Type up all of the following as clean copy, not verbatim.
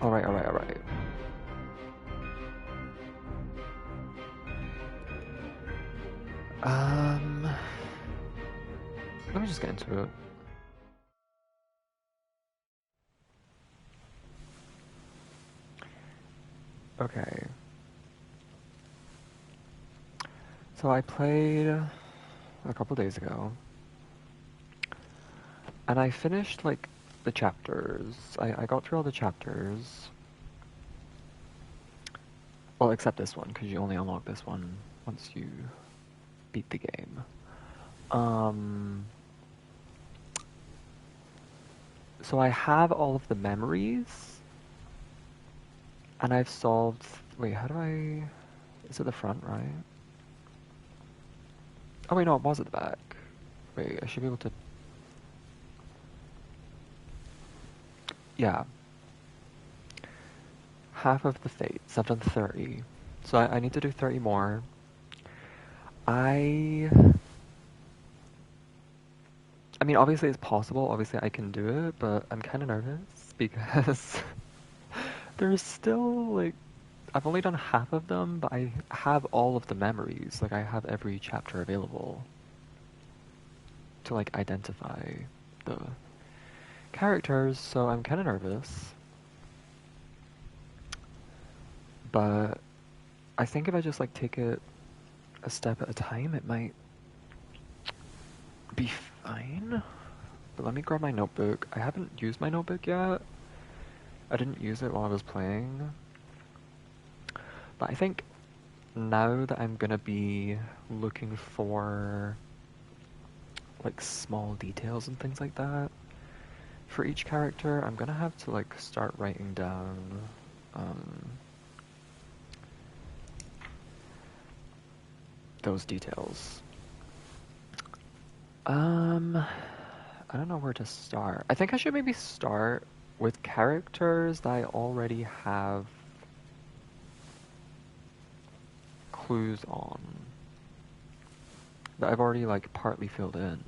Alright, alright, alright. Let me just get into it. Okay. So I played a couple days ago, and I finished, like, the chapters. I got through all the chapters. Well, except this one, because you only unlock this one once you beat the game. So I have all of the memories, and I've solved... Wait, how do I... Is it the front, right? Oh wait, no, it was at the back. Wait, I should be able to... Yeah. Half of the fates. I've done 30. So I need to do 30 more. I mean, obviously it's possible. Obviously I can do it, but I'm kind of nervous because there's still, like... I've only done half of them, but I have all of the memories. Like, I have every chapter available to, like, identify the characters, so I'm kind of nervous. But I think if I just, like, take it a step at a time, it might be fine. But let me grab my notebook. I haven't used my notebook yet. I didn't use it while I was playing. But I think now that I'm gonna be looking for, like, small details and things like that for each character, I'm gonna have to, like, start writing down those details. I don't know where to start. I think I should maybe start with characters that I already have clues on. That I've already, like, partly filled in.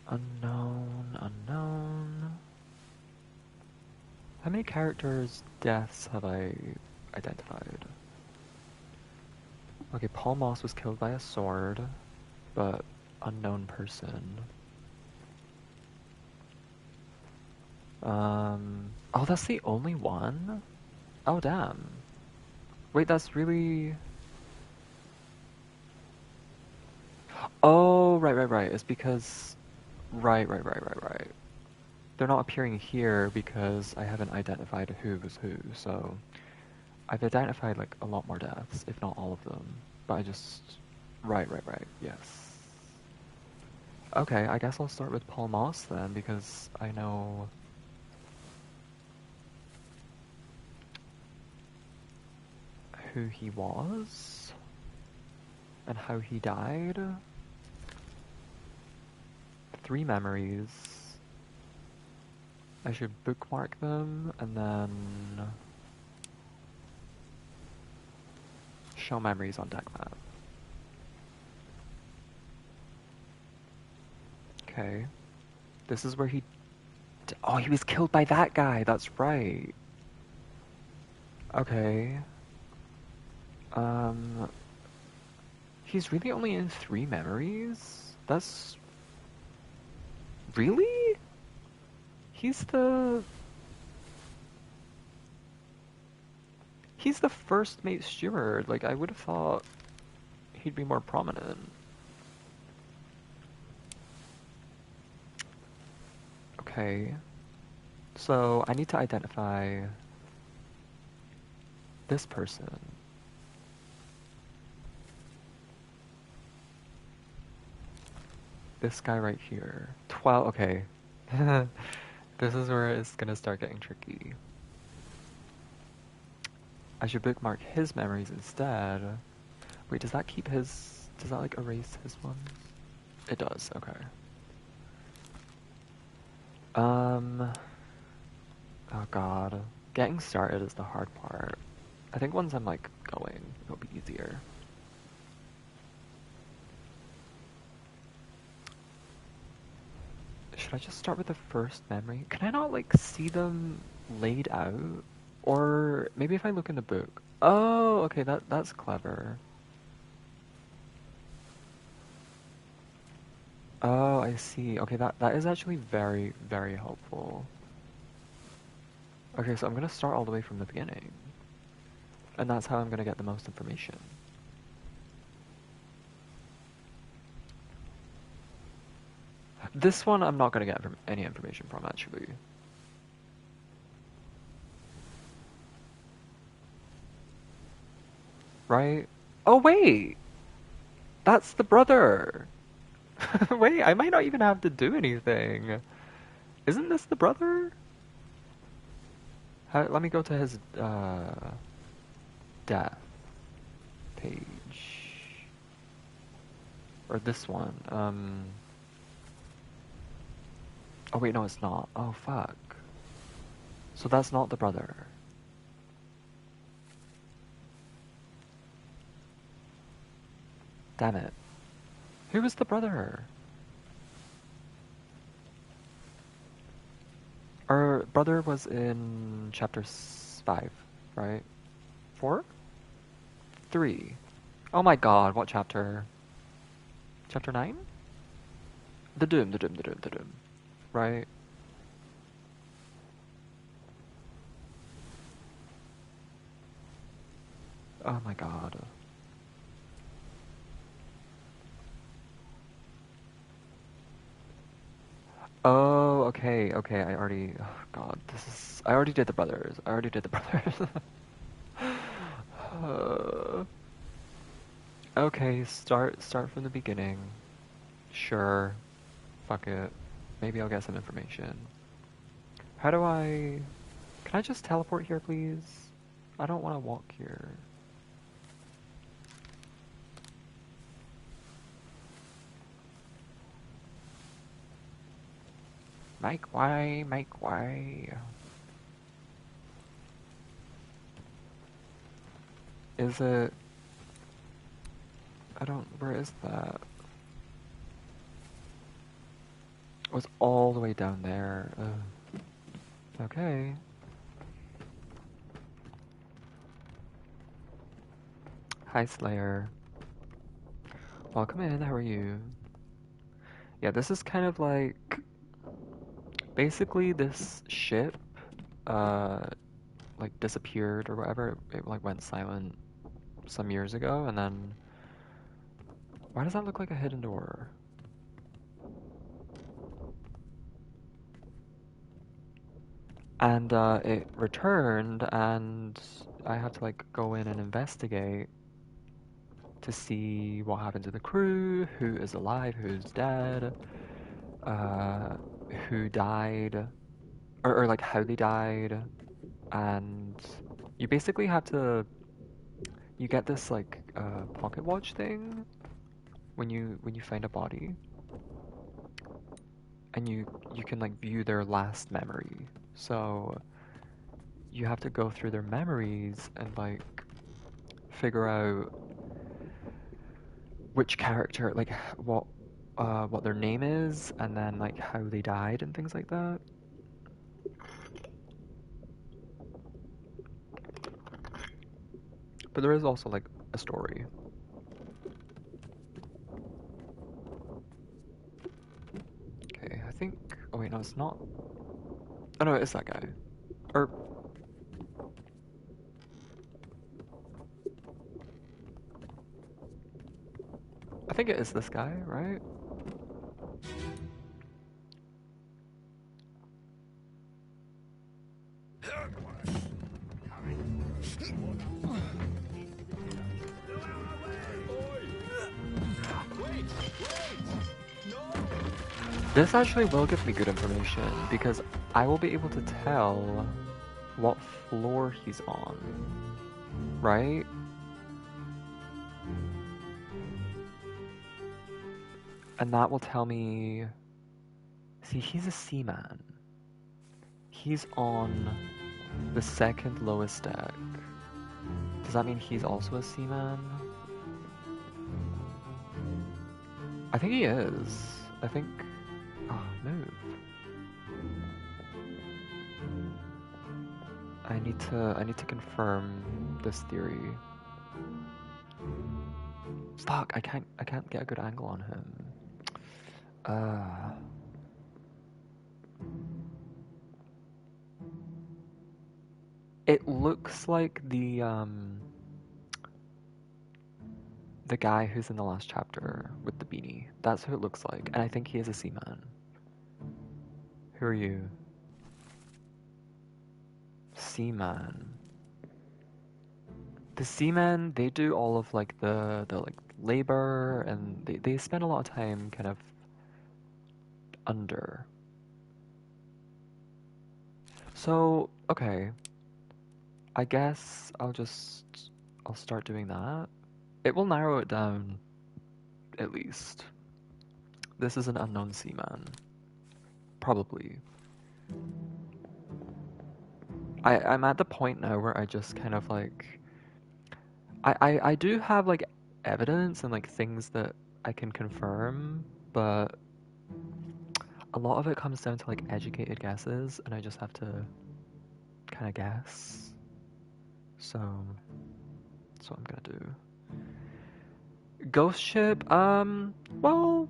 Unknown, unknown. How many characters' deaths have I identified? Okay, Paul Moss was killed by a sword, but unknown person. Oh, that's the only one? Oh, damn. Wait, that's really... Oh, right. It's because... Right. They're not appearing here because I haven't identified who was who, so... I've identified, like, a lot more deaths, if not all of them. But I just... Right, yes. Okay, I guess I'll start with Paul Moss then, because I know... who he was, and how he died. 3 memories. I should bookmark them, and then... show memories on deck map. Okay. This is where he... Oh, he was killed by that guy, that's right. Okay. He's really only in 3 memories? That's... Really? He's the... He's the first mate steward. Like, I would have thought he'd be more prominent. Okay. So, I need to identify this person. This guy right here. 12, okay. This is where it's gonna start getting tricky. I should bookmark his memories instead. Wait, does that keep his... Does that, like, erase his ones? It does, okay. Oh god. Getting started is the hard part. I think once I'm, like, going, it'll be easier. should I just start with the first memory? Can I not, like, see them laid out? Or maybe if I look in the book. Oh, okay, that's clever. Oh, I see. Okay, that is actually very, very helpful. Okay, so I'm gonna start all the way from the beginning. And that's how I'm gonna get the most information. This one I'm not gonna get any information from, actually. Right? Oh, wait! That's the brother! Wait, I might not even have to do anything. Isn't this the brother? Let me go to his, death page. Or this one. Oh wait, no, it's not. Oh fuck. So that's not the brother. Damn it. Who was the brother? Our brother was in chapter 5, right? 4? 3. Oh my god, what chapter? Chapter 9? The Doom. Right? Oh my god. Oh, okay, I already... Oh god, I already did the brothers. Okay, start from the beginning. Sure. Fuck it. Maybe I'll get some information. How do I... Can I just teleport here, please? I don't want to walk here. Make way. Is it... Where is that? It was all the way down there. Okay. Hi, Slayer. Welcome in, how are you? Yeah, this is kind of like... Basically, this ship, like, disappeared or whatever. It like, went silent some years ago, and then... Why does that look like a hidden door? And, it returned, and I had to, like, go in and investigate to see what happened to the crew, who is alive, who's dead, who died, or like, how they died, and you basically have to... You get this, like, pocket watch thing when you find a body, and you can, like, view their last memory. So you have to go through their memories and, like, figure out which character, like, what their name is, and then, like, how they died and things like that. But there is also, like, a story. Okay, I think... Oh wait, no, it's not. Oh no, it's that guy. Or... I think it is this guy, right? This actually will give me good information, because I will be able to tell what floor he's on, right? And that will tell me... See, he's a seaman. He's on the second lowest deck. Does that mean he's also a seaman? I think he is. I think Oh, move. I need to confirm this theory. Fuck, I can't get a good angle on him. It looks like the guy who's in the last chapter with the beanie. That's who it looks like, and I think he is a seaman. Who are you? Seaman. The seamen, they do all of like the like labor, and they spend a lot of time kind of under. So, okay. I guess I'll start doing that. It will narrow it down at least. This is an unknown seaman. Probably. I'm at the point now where I just kind of like I do have like evidence and like things that I can confirm, but a lot of it comes down to like educated guesses, and I just have to kind of guess. So that's what I'm gonna do. Ghost ship, well,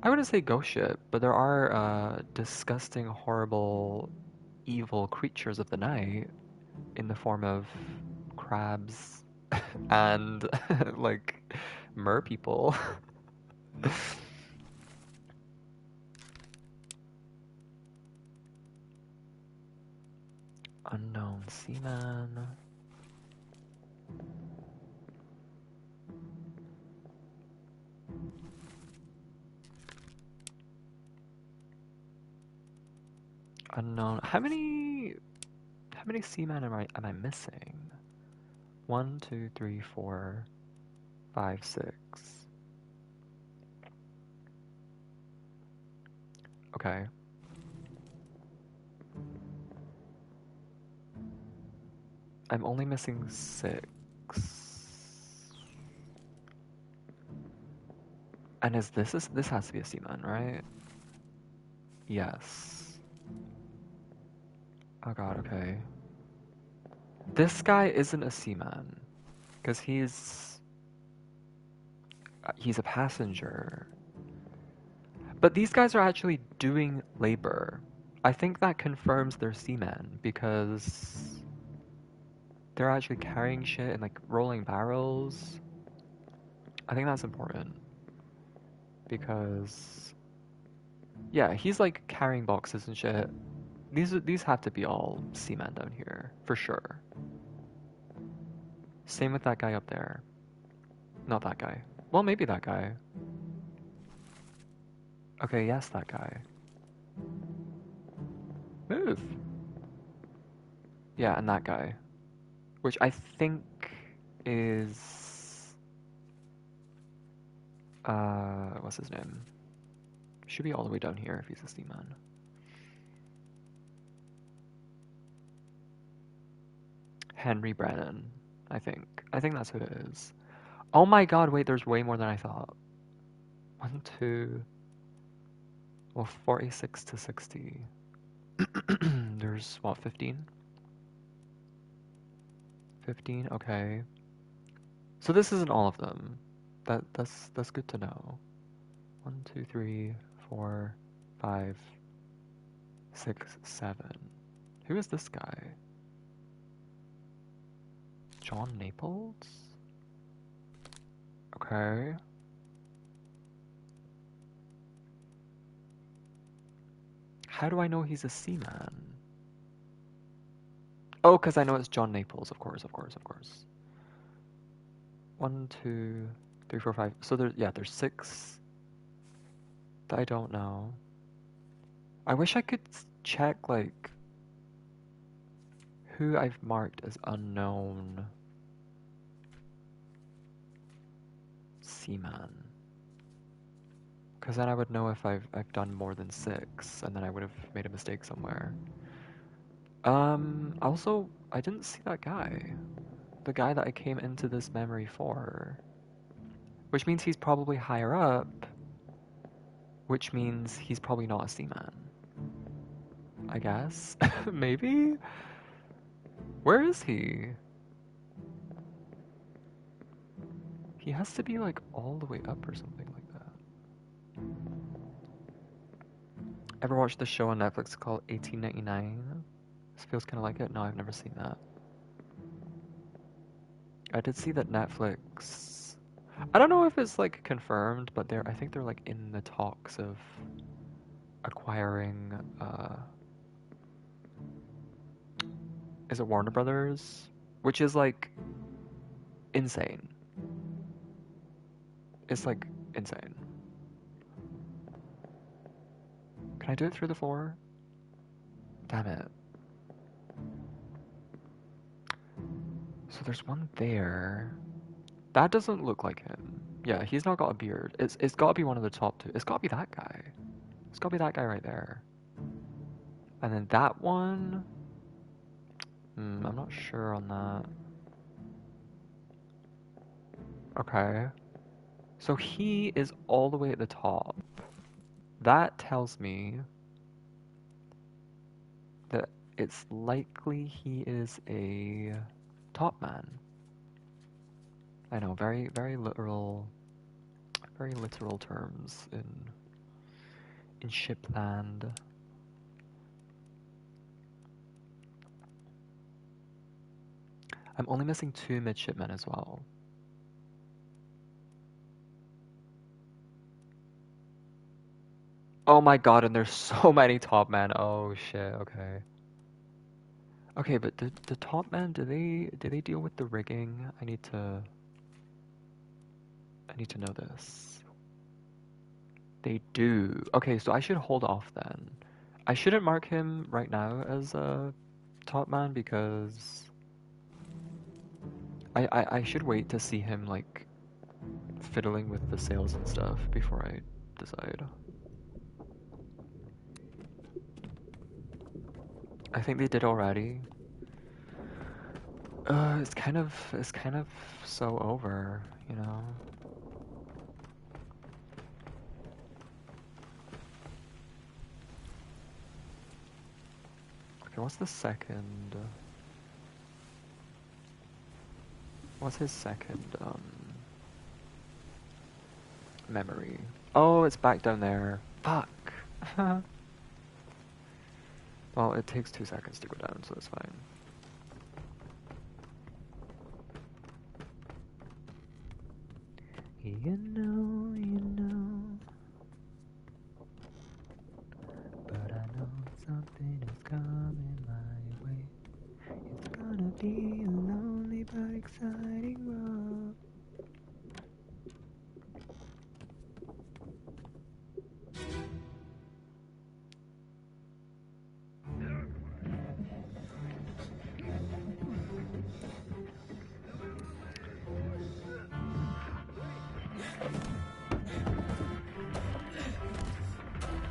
I wouldn't say ghost ship, but there are disgusting, horrible, evil creatures of the night in the form of crabs and like mer people. Unknown seaman. Unknown. How many seamen am I missing? 1, 2, 3, 4, 5, 6. Okay. I'm only missing 6. And this has to be a seaman, right? Yes. Oh god, okay. This guy isn't a seaman, because he's a passenger. But these guys are actually doing labor. I think that confirms they're seamen, because they're actually carrying shit and like rolling barrels. I think that's important. Because yeah, he's like carrying boxes and shit. These have to be all seamen down here, for sure. Same with that guy up there. Not that guy. Well, maybe that guy. Okay, yes, that guy. Move! Yeah, and that guy. Which I think is... what's his name? Should be all the way down here if he's a seaman. Henry Brennan, I think. I think that's who it is. Oh my god, wait, there's way more than I thought. 1, 2... Well, 46 to 60. There's, what, 15? 15, okay. So this isn't all of them. That's good to know. 1, 2, 3, 4, 5, 6, 7. Who is this guy? John Naples? Okay. How do I know he's a seaman? Oh, because I know it's John Naples, of course, of course, of course. 1, 2, 3, 4, 5. So there's 6 that I don't know. I wish I could check, like, who I've marked as unknown seaman. Because then I would know if I've done more than 6, and then I would have made a mistake somewhere. Also, I didn't see that guy. The guy that I came into this memory for. Which means he's probably higher up. which means he's probably not a seaman. I guess? Maybe? Where is he? He has to be like all the way up or something like that. Ever watched the show on Netflix called 1899? This feels kind of like it. No, I've never seen that. I did see that Netflix. I don't know if it's like confirmed, but I think they're like in the talks of acquiring. Is it Warner Brothers? Which is like insane. It's like insane. Can I do it through the floor? Damn it. So there's one there. That doesn't look like him. Yeah, he's not got a beard. It's got to be one of the top two. It's got to be that guy. It's got to be that guy right there. And then that one. I'm not sure on that. Okay. So he is all the way at the top. That tells me that it's likely he is a top man. I know, very literal terms in shipland. I'm only missing 2 midshipmen as well. Oh my god, and there's so many top men. Oh shit, okay. Okay, but the top men, do they deal with the rigging? I need to know this. They do. Okay, so I should hold off then. I shouldn't mark him right now as a top man because I should wait to see him like fiddling with the sails and stuff before I decide. I think they did already. It's kind of so over, you know. Okay, what's the second? What's his second memory? Oh, it's back down there. Fuck. Well, it takes 2 seconds to go down, so it's fine. You know, but I know something is coming my way. It's gonna be a lonely but exciting road.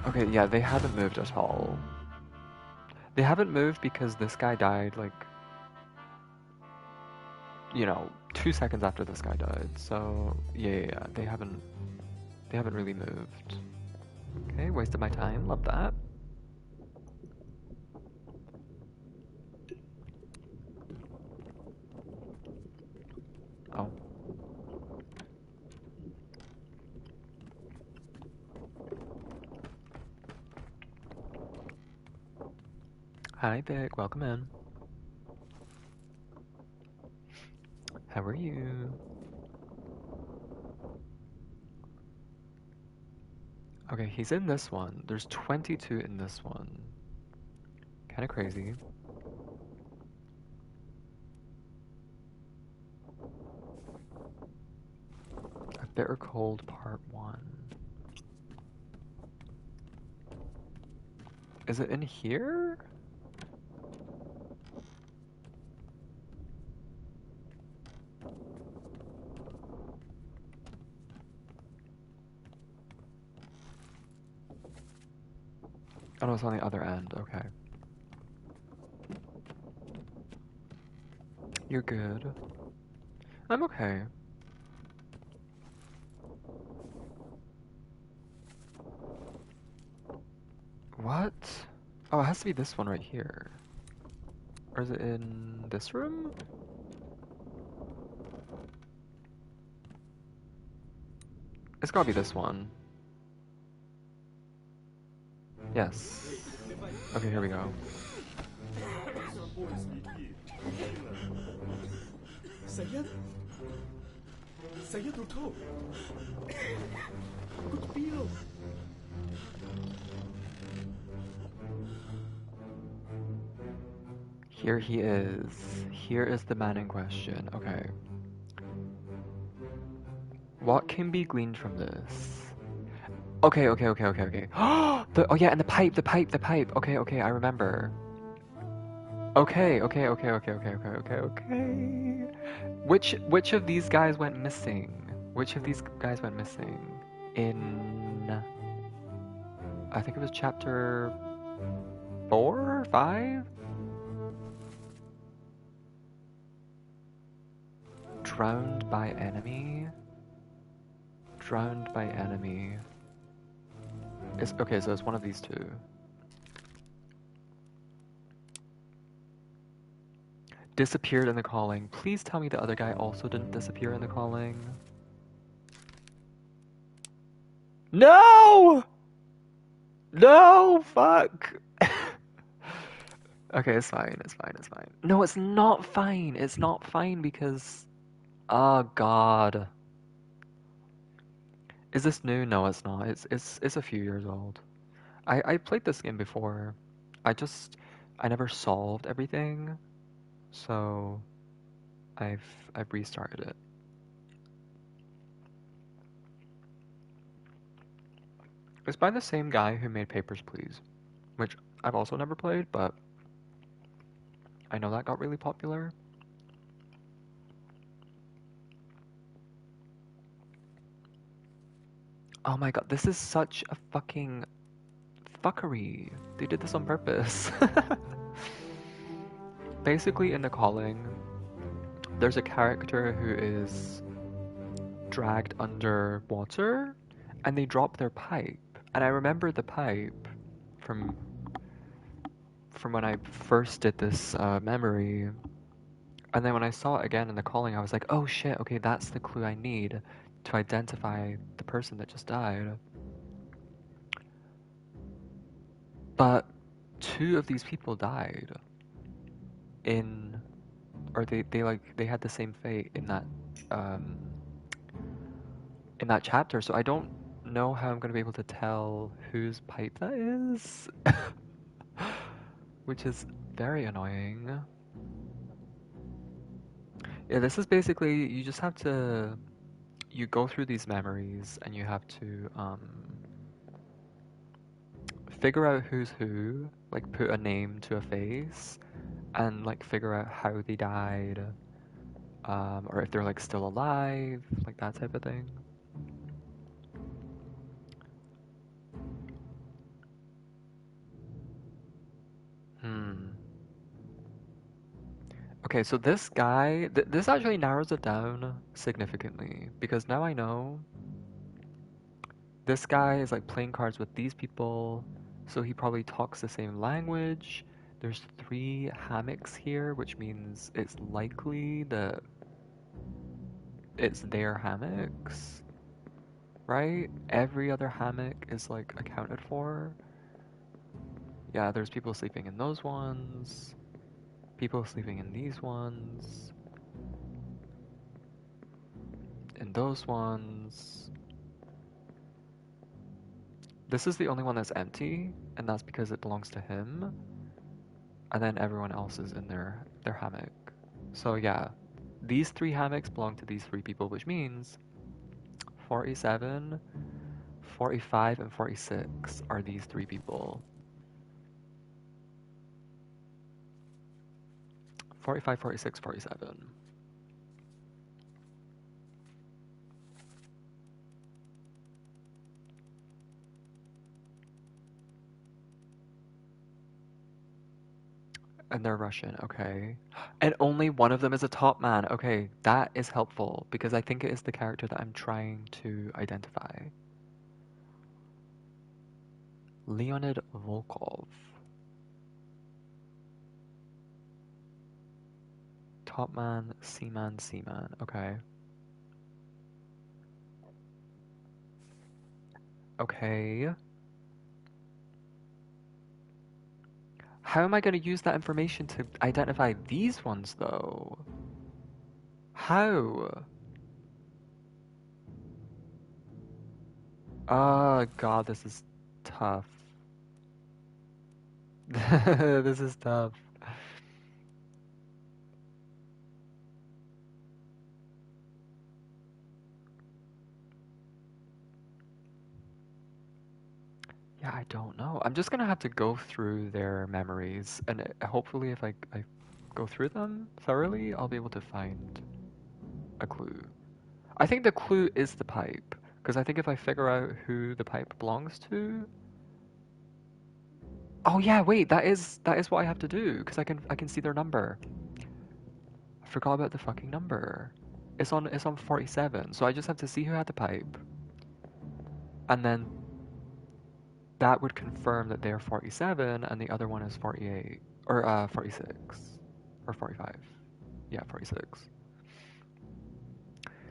Okay, yeah, they haven't moved at all. They haven't moved because this guy died, like, you know, 2 seconds after this guy died. So, yeah, they haven't really moved. Okay, wasted my time, love that. Oh. Hi, Vic, welcome in. How are you? Okay, he's in this one. There's 22 in this one. Kinda crazy. A Bitter Cold Part 1. Is it in here? Oh no, it's on the other end, okay. You're good. I'm okay. What? Oh, it has to be this one right here. Or is it in this room? It's gotta be this one. Yes. Okay, here we go. Here he is. Here is the man in question. Okay. What can be gleaned from this? Okay. Oh yeah, and the pipe. Okay, I remember. Okay. Which of these guys went missing? Which of these guys went missing? In I think it was chapter 4, 5? Drowned by enemy? Drowned by enemy. Okay, so it's one of these two. Disappeared in the calling. Please tell me the other guy also didn't disappear in the calling. No! No! Fuck! Okay, it's fine. No, it's not fine. It's not fine because... Oh, God. Is this new? No, it's not. It's a few years old. I played this game before. I never solved everything, so I've restarted it. It's by the same guy who made Papers, Please, which I've also never played, but I know that got really popular. Oh my god, this is such a fucking fuckery. They did this on purpose. Basically, in the calling, there's a character who is dragged under water, and they drop their pipe. And I remember the pipe from when I first did this memory. And then when I saw it again in the calling, I was like, oh shit, okay, that's the clue I need to identify the person that just died. But two of these people died or they had the same fate in that chapter, so I don't know how I'm gonna be able to tell whose pipe that is. Which is very annoying. Yeah, this is basically, you go through these memories and you have to figure out who's who, like put a name to a face, and like figure out how they died, or if they're like still alive, like that type of thing. Okay, so this guy, this actually narrows it down significantly, because now I know this guy is like playing cards with these people, so he probably talks the same language. There's 3 hammocks here, which means it's likely that it's their hammocks, right? Every other hammock is like accounted for. Yeah, there's people sleeping in those ones, people sleeping in these ones, in those ones. This is the only one that's empty, and that's because it belongs to him. And then everyone else is in their hammock. So yeah, these 3 hammocks belong to these 3 people, which means 47, 45, and 46 are these 3 people. 45, 46, 47. And they're Russian, okay. And only one of them is a top man. Okay, that is helpful because I think it is the character that I'm trying to identify. Leonid Volkov. Top man, Seaman, Seaman. Okay. Okay. How am I going to use that information to identify these ones, though? How? Oh, God, this is tough. This is tough. Yeah, I don't know. I'm just gonna have to go through their memories, and hopefully if I go through them thoroughly, I'll be able to find a clue. I think the clue is the pipe, because I think if I figure out who the pipe belongs to... Oh yeah, wait, that is what I have to do, because I can see their number. I forgot about the fucking number. It's on 47, so I just have to see who had the pipe, and then that would confirm that they're 47 and the other one is 48 or 46 or 45. Yeah, 46.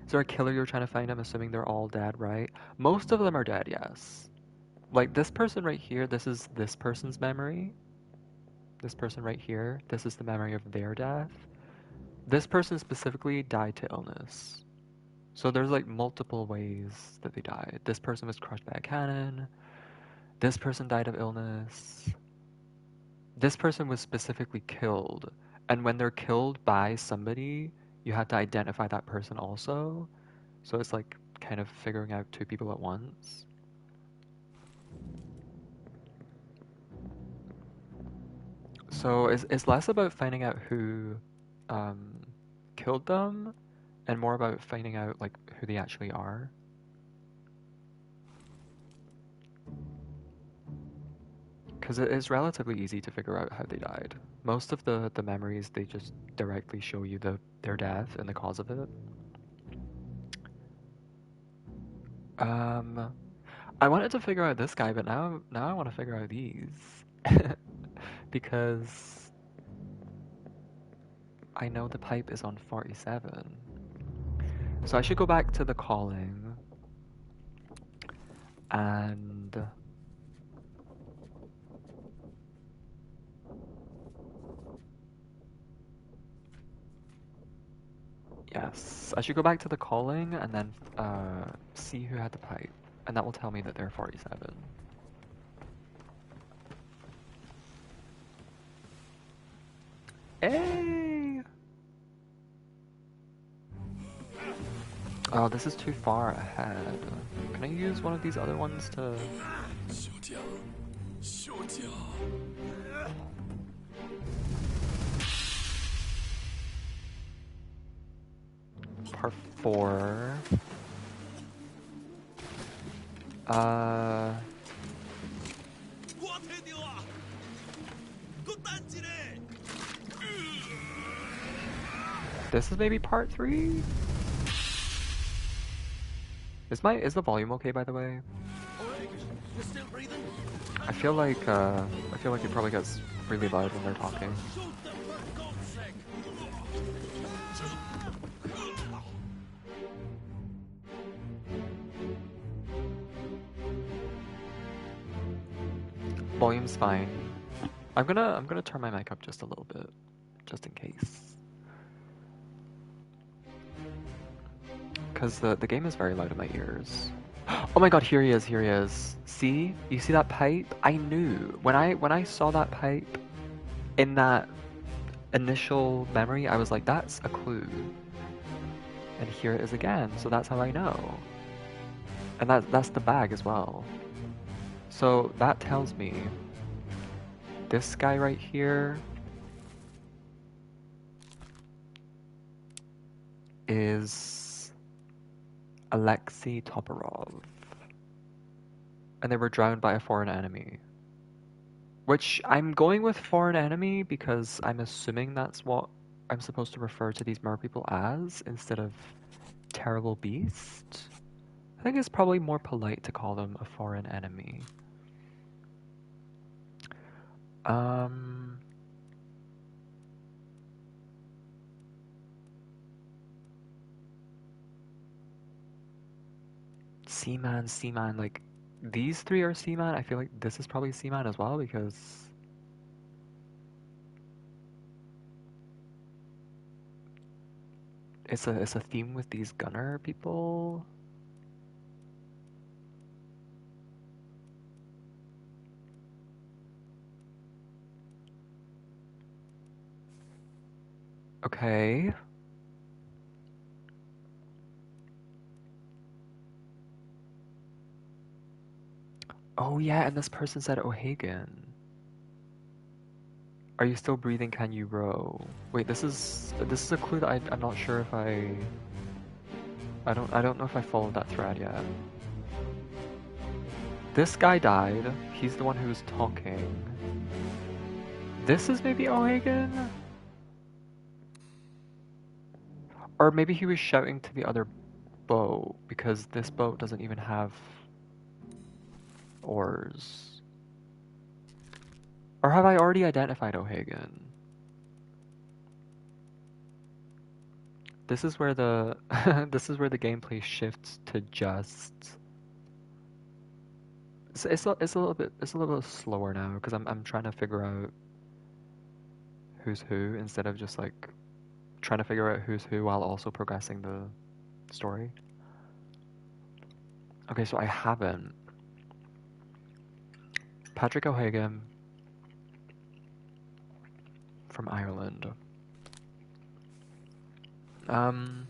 Is there a killer you're trying to find? I'm assuming they're all dead, right? Most of them are dead, yes. Like this person right here, this is this person's memory. This person right here, this is the memory of their death. This person specifically died to illness. So there's like multiple ways that they died. This person was crushed by a cannon. This person died of illness. This person was specifically killed, and when they're killed by somebody, you have to identify that person also. So it's like kind of figuring out two people at once. So it's less about finding out who um, killed them, and more about finding out like who they actually are. Because it is relatively easy to figure out how they died. Most of the memories, they just directly show you their death and the cause of it. Um, I wanted to figure out this guy, but now I want to figure out these. Because I know the pipe is on 47. So I should go back to the calling and yes, I should go back to the calling and then see who had the pipe, and that will tell me that they're 47. Hey! Oh, this is too far ahead. Can I use one of these other ones to... Part 4. This is maybe part 3? Is the volume okay, by the way? I feel like it probably gets really loud when they're talking. Volume's fine. I'm gonna turn my mic up just a little bit, just in case. Because the game is very loud in my ears. Oh my god, here he is, here he is. See? You see that pipe? I knew. When I saw that pipe in that initial memory, I was like, that's a clue. And here it is again, so that's how I know. And that's the bag as well. So that tells me this guy right here is Alexei Toporov. And they were drowned by a foreign enemy. Which I'm going with foreign enemy because I'm assuming that's what I'm supposed to refer to these merpeople as instead of terrible beast. I think it's probably more polite to call them a foreign enemy. Um, Seaman, Seaman, like these three are Seaman. I feel like this is probably Seaman as well because it's a theme with these gunner people. Okay. Oh yeah, and this person said O'Hagan. Are you still breathing? Can you row? Wait, this is a clue that I'm not sure if I don't know if I followed that thread yet. This guy died. He's the one who was talking. This is maybe O'Hagan? Or maybe he was shouting to the other boat because this boat doesn't even have oars. Or have I already identified O'Hagan? This is where the this is where the gameplay shifts to just it's a little bit slower now because I'm trying to figure out who's who instead of just like trying to figure out who's who while also progressing the story. Okay, so I haven't. Patrick O'Hagan from Ireland. Um,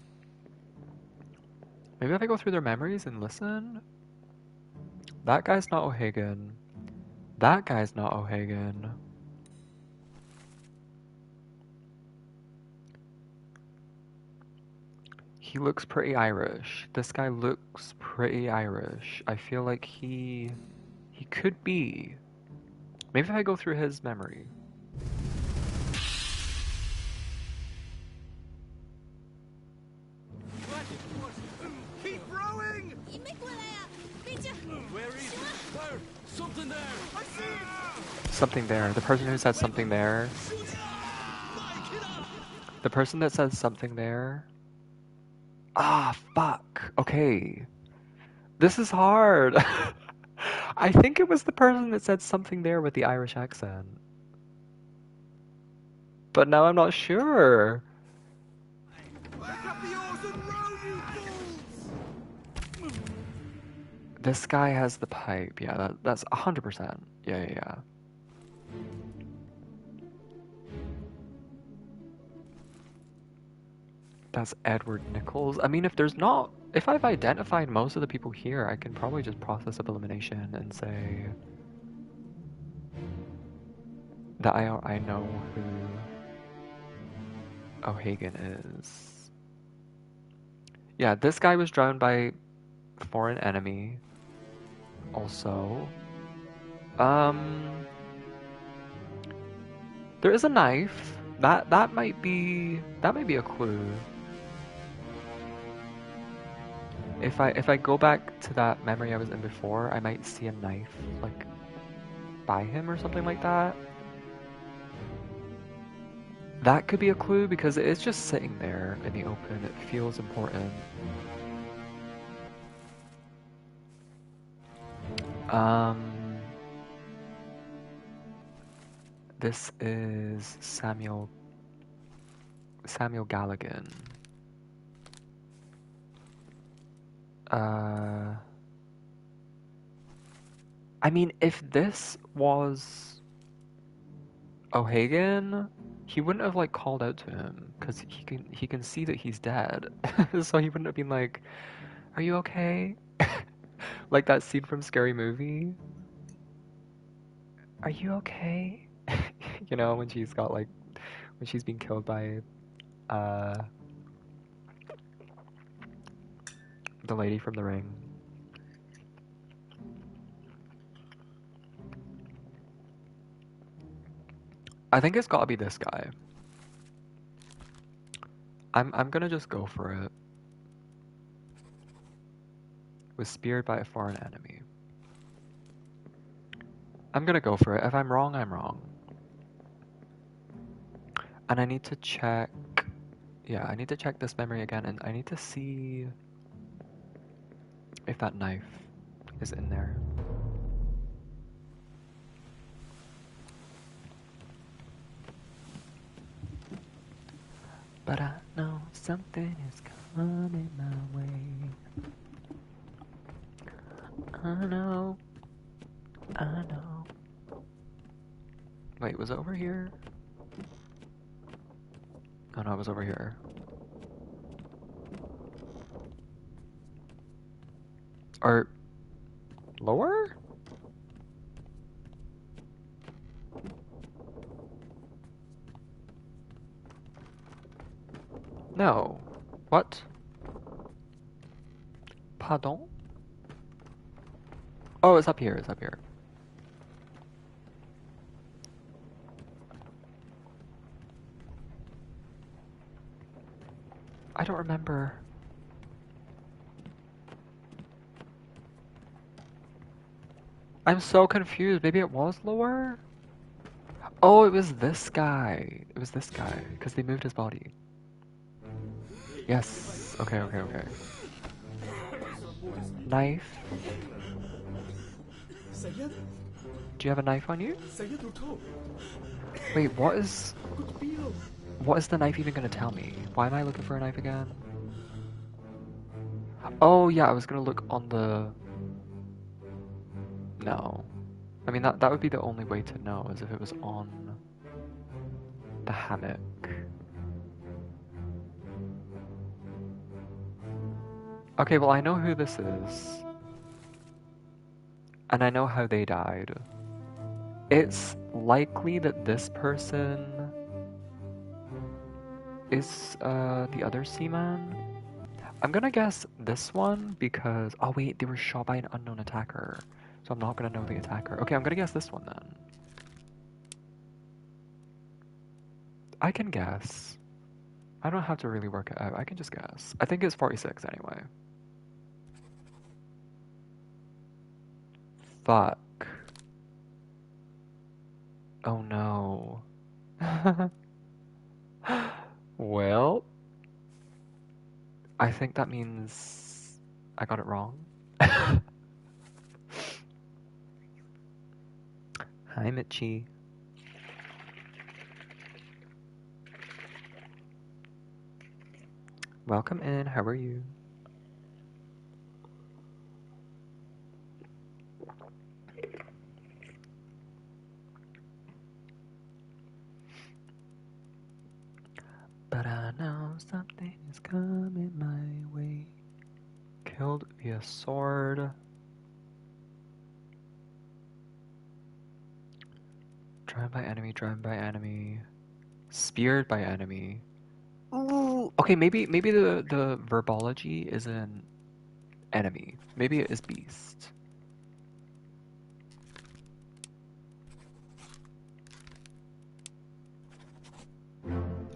Maybe if I go through their memories and listen. That guy's not O'Hagan. That guy's not O'Hagan. He looks pretty Irish. This guy looks pretty Irish. I feel like he could be. Maybe if I go through his memory. Keep rowing! Where is it? Where? Something there! I see it! Something there. The person who said something there. The person that says something there. Ah, fuck. Okay. This is hard. I think it was the person that said something there with the Irish accent. But now I'm not sure. Pick up the oars and row, you fools! This guy has the pipe. Yeah, that's 100%. Yeah. That's Edward Nichols. I mean, if I've identified most of the people here, I can probably just process of elimination and say that I know who O'Hagan is. Yeah, this guy was drowned by foreign enemy. Also, there is a knife. That might be a clue. If I go back to that memory I was in before, I might see a knife like by him or something like that. That could be a clue because it's just sitting there in the open. It feels important. This is Samuel Galligan. I mean, if this was O'Hagan, he wouldn't have like called out to him because he can see that he's dead, so he wouldn't have been like, "Are you okay?" Like that scene from Scary Movie. Are you okay? You know, when she's got like when she's being killed by uh the lady from The Ring. I think it's gotta be this guy. I'm gonna just go for it. Was speared by a foreign enemy. I'm gonna go for it. If I'm wrong, I'm wrong. And I need to check... Yeah, I need to check this memory again, and I need to see if that knife is in there. But I know something is coming my way. I know. Wait, was it over here? Oh no, it was over here. Or... lower? No. What? Pardon? Oh, it's up here, it's up here. I don't remember. I'm so confused. Maybe it was lower? Oh, it was this guy. It was this guy, because they moved his body. Yes. Okay, okay, okay. Knife. Sayed? Do you have a knife on you? Sayed Ruto. Wait, what is... Good deal. What is the knife even gonna tell me? Why am I looking for a knife again? Oh, yeah, I was gonna look on the... No. I mean, that would be the only way to know, is if it was on the hammock. Okay, well, I know who this is. And I know how they died. It's likely that this person is the other seaman. I'm gonna guess this one because... Oh wait, they were shot by an unknown attacker. So I'm not gonna know the attacker. Okay, I'm gonna guess this one then. I can guess. I don't have to really work it out. I can just guess. I think it's 46 anyway. Fuck. Oh no. Well, I think that means I got it wrong. Hi, Mitchie. Welcome in. How are you? But I know something is coming my way. Killed via sword. Driven by enemy, driven by enemy. Speared by enemy. Ooh. Okay, maybe the verbology is an enemy. Maybe it is beast.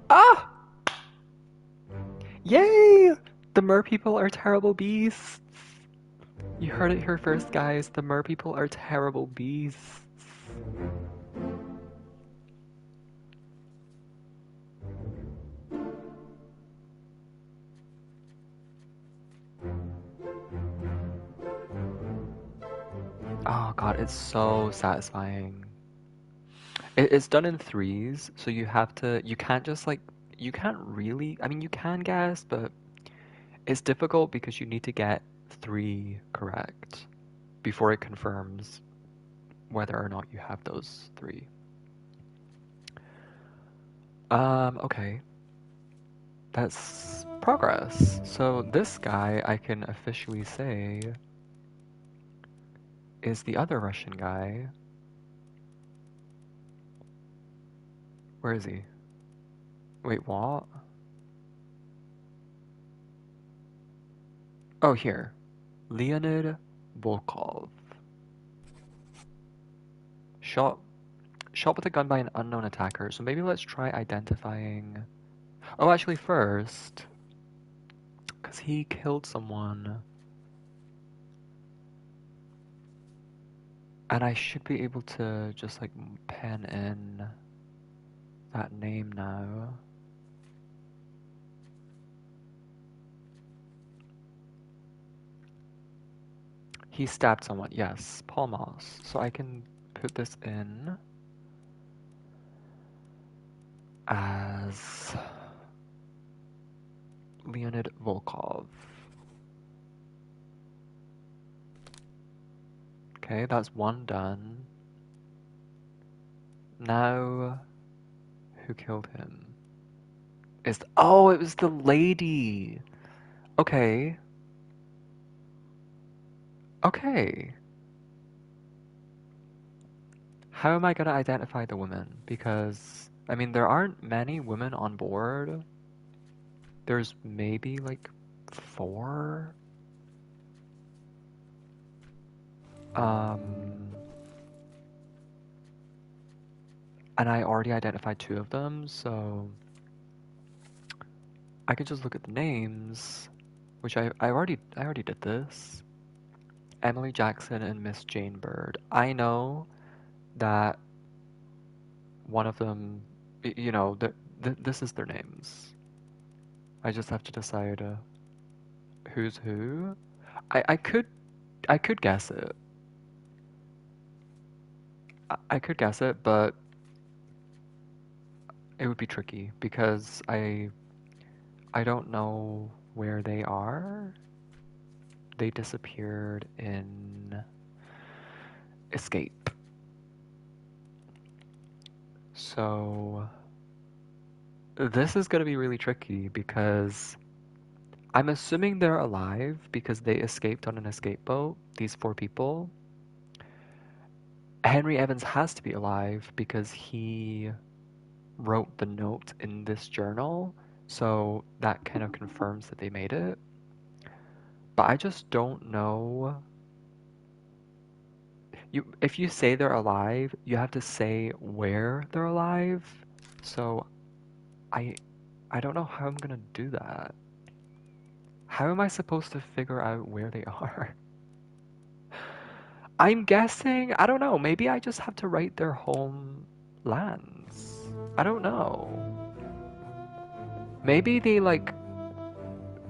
Ah! Yay! The mer people are terrible beasts. You heard it here first, guys. The mer people are terrible beasts. Oh god, it's so satisfying. It's done in threes, so you have to, you can't just like, you can't really, I mean you can guess, but it's difficult because you need to get 3 correct before it confirms whether or not you have those 3. Okay. That's progress. So this guy, I can officially say, is the other Russian guy. Where is he? Wait, what? Oh, here. Leonid Volkov. Shot with a gun by an unknown attacker. So maybe let's try identifying... Oh, actually first... Because he killed someone. And I should be able to just like pen in... that name now. He stabbed someone, yes, Paul Moss. So I can put this in as Leonid Volkov. Okay, that's one done. Now, who killed him? Oh, it was the lady. Okay. Okay. How am I gonna identify the woman? Because, I mean, there aren't many women on board. There's maybe like 4. Um, and I already identified 2 of them, so I can just look at the names, which I already did this. Emily Jackson and Miss Jane Bird. I know that one of them, you know, this is their names. I just have to decide who's who. I could guess it. I could guess it, but it would be tricky because I don't know where they are. They disappeared in Escape. So this is going to be really tricky because I'm assuming they're alive because they escaped on an escape boat, these 4 people. Henry Evans has to be alive because he wrote the note in this journal, so that kind of confirms that they made it. But I just don't know. If you say they're alive, you have to say where they're alive. So I I don't know how I'm gonna do that. How am I supposed to figure out where they are? I'm guessing, I don't know, maybe I just have to write their home lands. I don't know. Maybe they like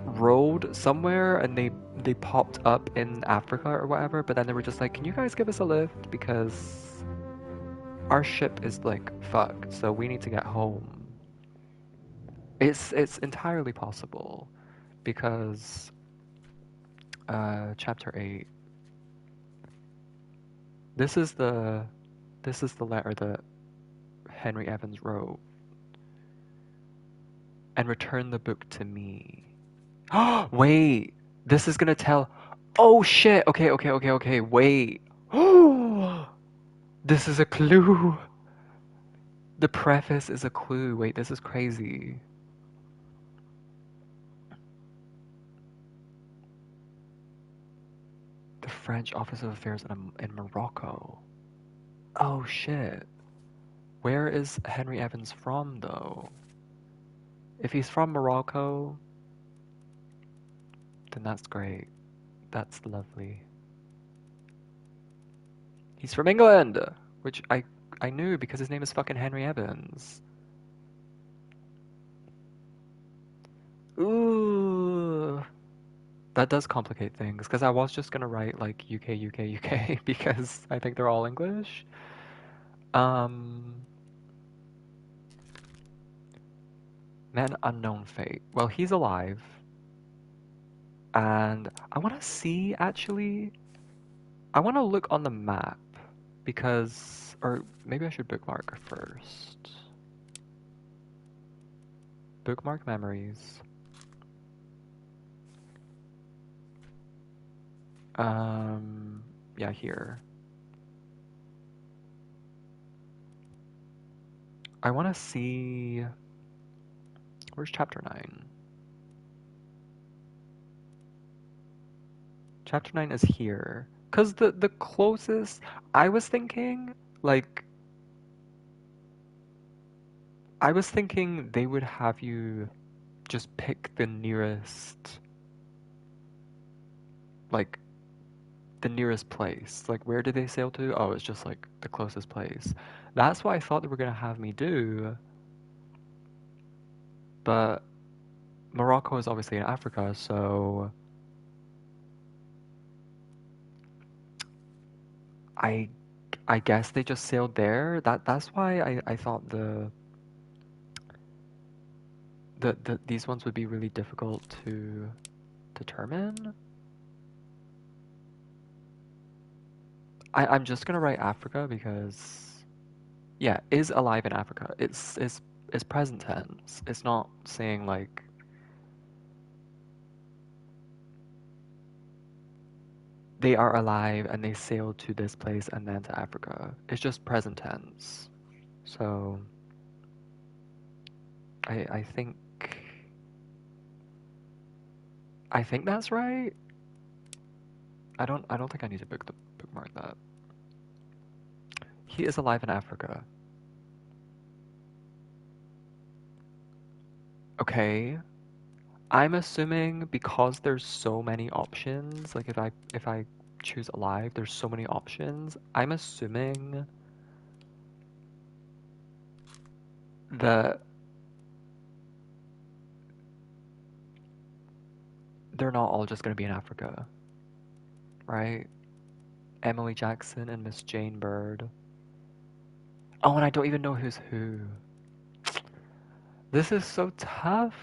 rode somewhere and they popped up in Africa or whatever, but then they were just like, "Can you guys give us a lift because our ship is like fucked, so we need to get home." It's entirely possible because chapter 8. This is the letter that Henry Evans wrote. And return the book to me. Wait, this is gonna tell. Oh shit! Okay. Wait. This is a clue. The preface is a clue. Wait, this is crazy. The French Office of Affairs in Morocco. Oh shit. Where is Henry Evans from, though? If he's from Morocco, then that's great. That's lovely. He's from England, which I knew because his name is fucking Henry Evans. Ooh, that does complicate things because I was just gonna write like UK because I think they're all English. Um, Man Unknown Fate. Well, he's alive, and I want to see actually. I want to look on the map because, or maybe I should bookmark first. Bookmark memories. Yeah, here. I want to see. Where's chapter 9? Chapter 9 is here. Because the closest. I was thinking, like. I was thinking they would have you just pick the nearest. Like, the nearest place. Like, where did they sail to? Oh, it's just like the closest place. That's what I thought they were gonna have me do. but Morocco is obviously in Africa, so I I guess they just sailed there. That's why I thought these ones would be really difficult to determine. I'm just gonna write Africa because yeah, is alive in Africa. It's present tense. It's not saying like they are alive and they sailed to this place and then to Africa. It's just present tense. So I think that's right. I don't think I need to bookmark that. He is alive in Africa. Okay. I'm assuming because there's so many options, like if I choose alive, there's so many options. I'm assuming that they're not all just gonna be in Africa, right? Emily Jackson and Miss Jane Bird. Oh, and I don't even know who's who. This is so tough.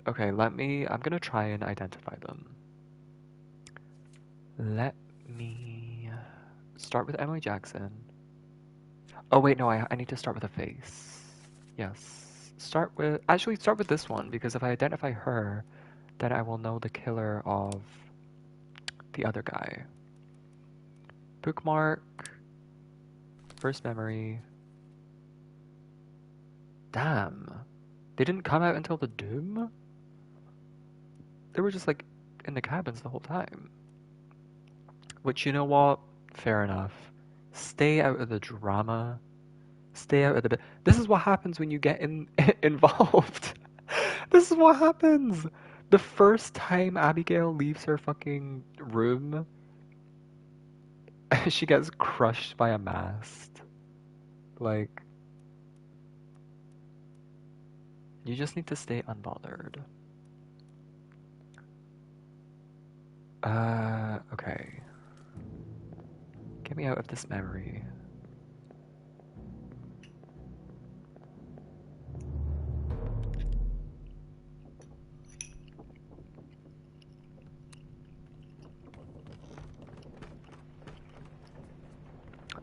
Okay, I'm gonna try and identify them. Let me start with Emily Jackson. Oh wait, no, I need to start with a face. Yes. Actually start with this one, because if I identify her, then I will know the killer of the other guy. Bookmark, first memory. Damn. They didn't come out until the Doom? They were just like in the cabins the whole time. Which, you know what? Fair enough. Stay out of the drama. Stay out of the. This is what happens when you get involved. This is what happens. The first time Abigail leaves her fucking room, she gets crushed by a mast. Like, you just need to stay unbothered. Okay. Get me out of this memory.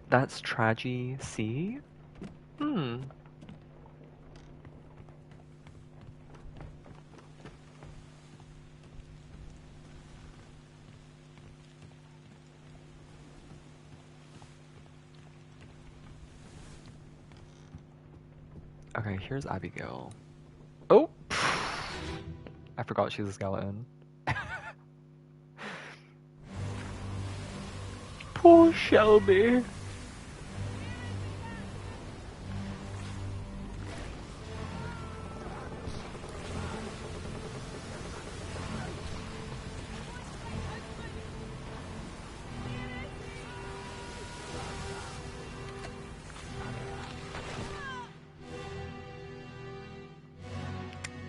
That's Tragedy C? Hmm. Okay, here's Abigail. Oh! I forgot she's a skeleton. Poor Shelby.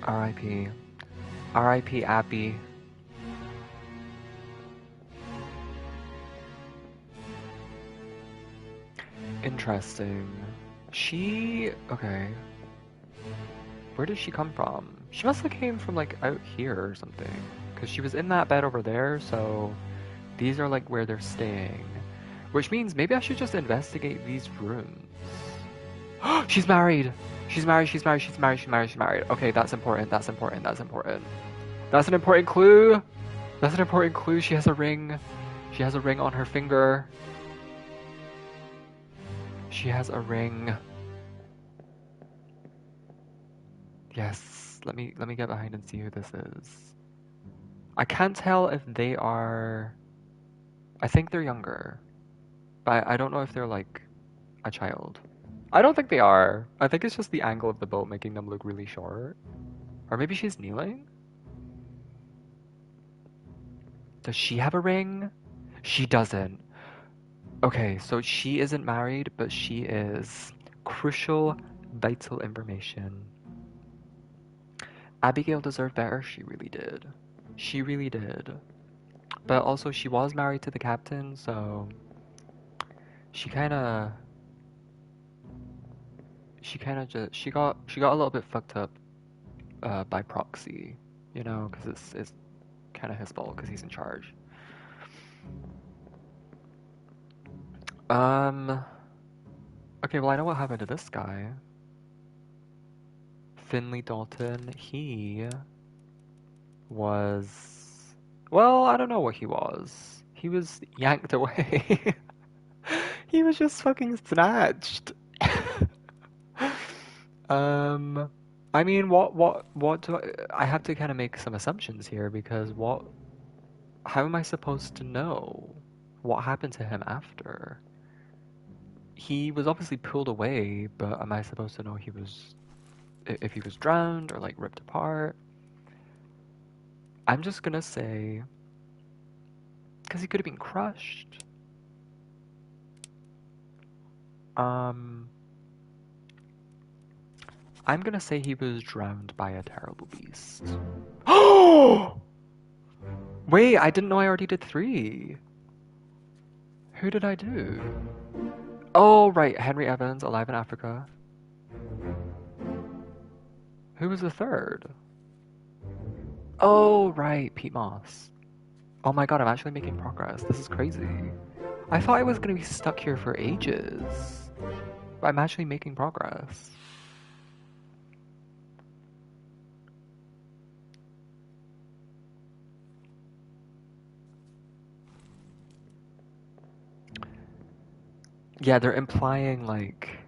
R.I.P. R.I.P. Abby. Interesting. Okay. Where did she come from? She must have came from like out here or something. Because she was in that bed over there, so these are like where they're staying. Which means maybe I should just investigate these rooms. She's married! She's married, she's married, she's married, she's married, she's married. Okay, that's important, that's important, that's important. That's an important clue! That's an important clue. She has a ring. She has a ring on her finger. She has a ring. Yes. Let me get behind and see who this is. I can't tell if they are. I think they're younger, but I don't know if they're like a child. I don't think they are. I think it's just the angle of the boat making them look really short. Or maybe she's kneeling? Does she have a ring? She doesn't. Okay, so she isn't married, but she is. Crucial Vital information. Abigail deserved better. She really did. She really did. But also, she was married to the captain, so she kind of, she got a little bit fucked up by proxy, you know, because it's kind of his fault because he's in charge. Um. Okay, well I know what happened to this guy. Finley Dalton. He was. Well, I don't know what he was. He was yanked away. He was just fucking snatched. Um, I mean, what do I have to kind of make some assumptions here because how am I supposed to know what happened to him after? He was obviously pulled away, but am I supposed to know if he was drowned or like ripped apart? I'm just gonna say, because he could have been crushed. Um, I'm gonna say he was drowned by a terrible beast. Oh! Wait, I didn't know I already did 3. Who did I do? Oh, right, Henry Evans, Alive in Africa. Who was the third? Oh, right, Pete Moss. Oh my god, I'm actually making progress. This is crazy. I thought I was gonna be stuck here for ages. But I'm actually making progress. Yeah, they're implying like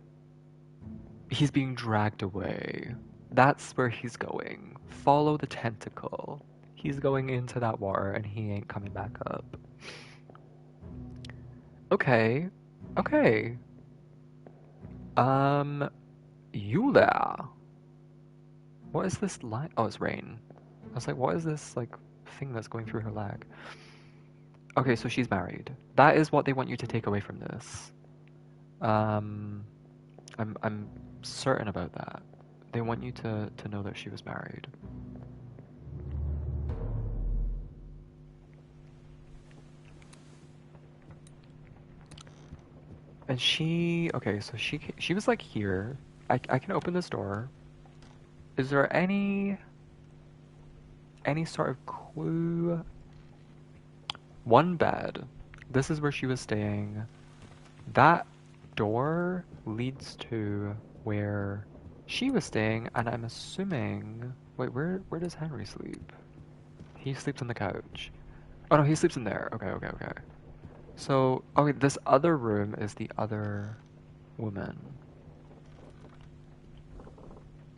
he's being dragged away. That's where he's going. Follow the tentacle. He's going into that water and he ain't coming back up. Okay. Okay. You there. What is this line? Oh, it's rain. I was like, what is this like thing that's going through her leg? Okay, so she's married. That is what they want you to take away from this. Um, I'm certain about that. They want you to know that she was married. And okay, so she was like here. I can open this door. Is there any sort of clue? One bed. This is where she was staying. That door leads to where she was staying, and I'm assuming. Wait, where does Henry sleep? He sleeps on the couch. Oh no, he sleeps in there. Okay, okay, okay. So, okay, this other room is the other woman.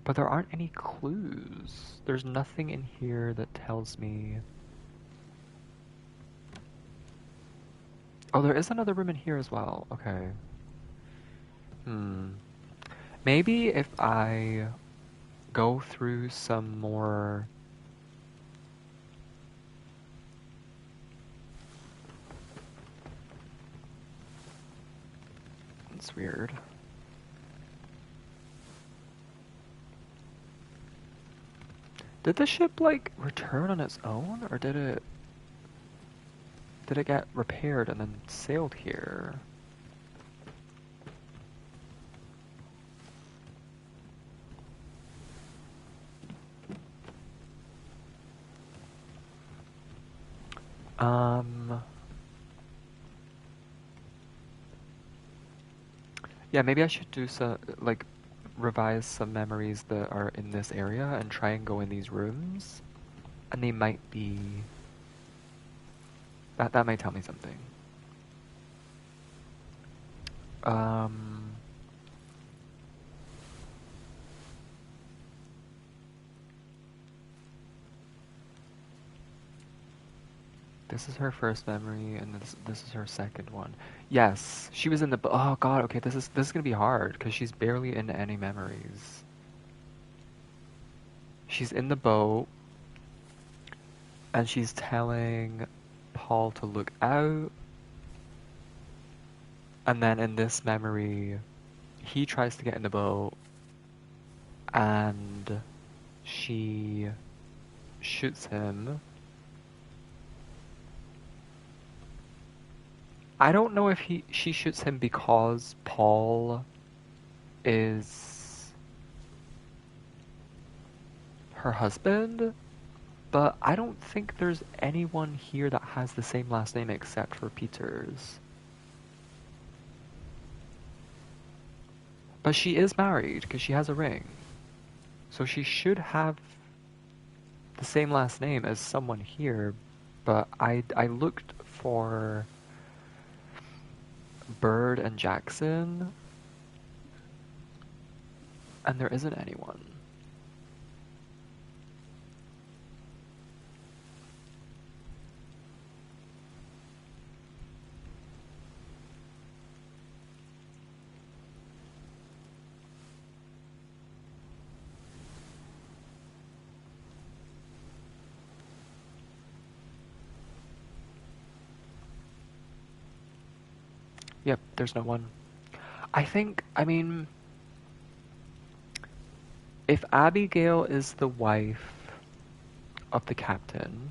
But there aren't any clues. There's nothing in here that tells me. Oh, there is another room in here as well. Okay. Maybe if I go through some more. It's weird. Did the ship like return on its own, or did it get repaired and then sailed here? Yeah, maybe I should do some like revise some memories that are in this area and try and go in these rooms, and they might be that might tell me something. Um, this is her first memory, and this is her second one. Yes, she was in the. Oh God, okay, this is gonna be hard because she's barely in any memories. She's in the boat, and she's telling Paul to look out, and then in this memory, he tries to get in the boat, and she shoots him. I don't know if she shoots him because Paul is her husband, but I don't think there's anyone here that has the same last name except for Peters. But she is married because she has a ring. So she should have the same last name as someone here, but I looked for Bird and Jackson, and there isn't anyone. Yep, there's no one. I mean, if Abigail is the wife of the captain...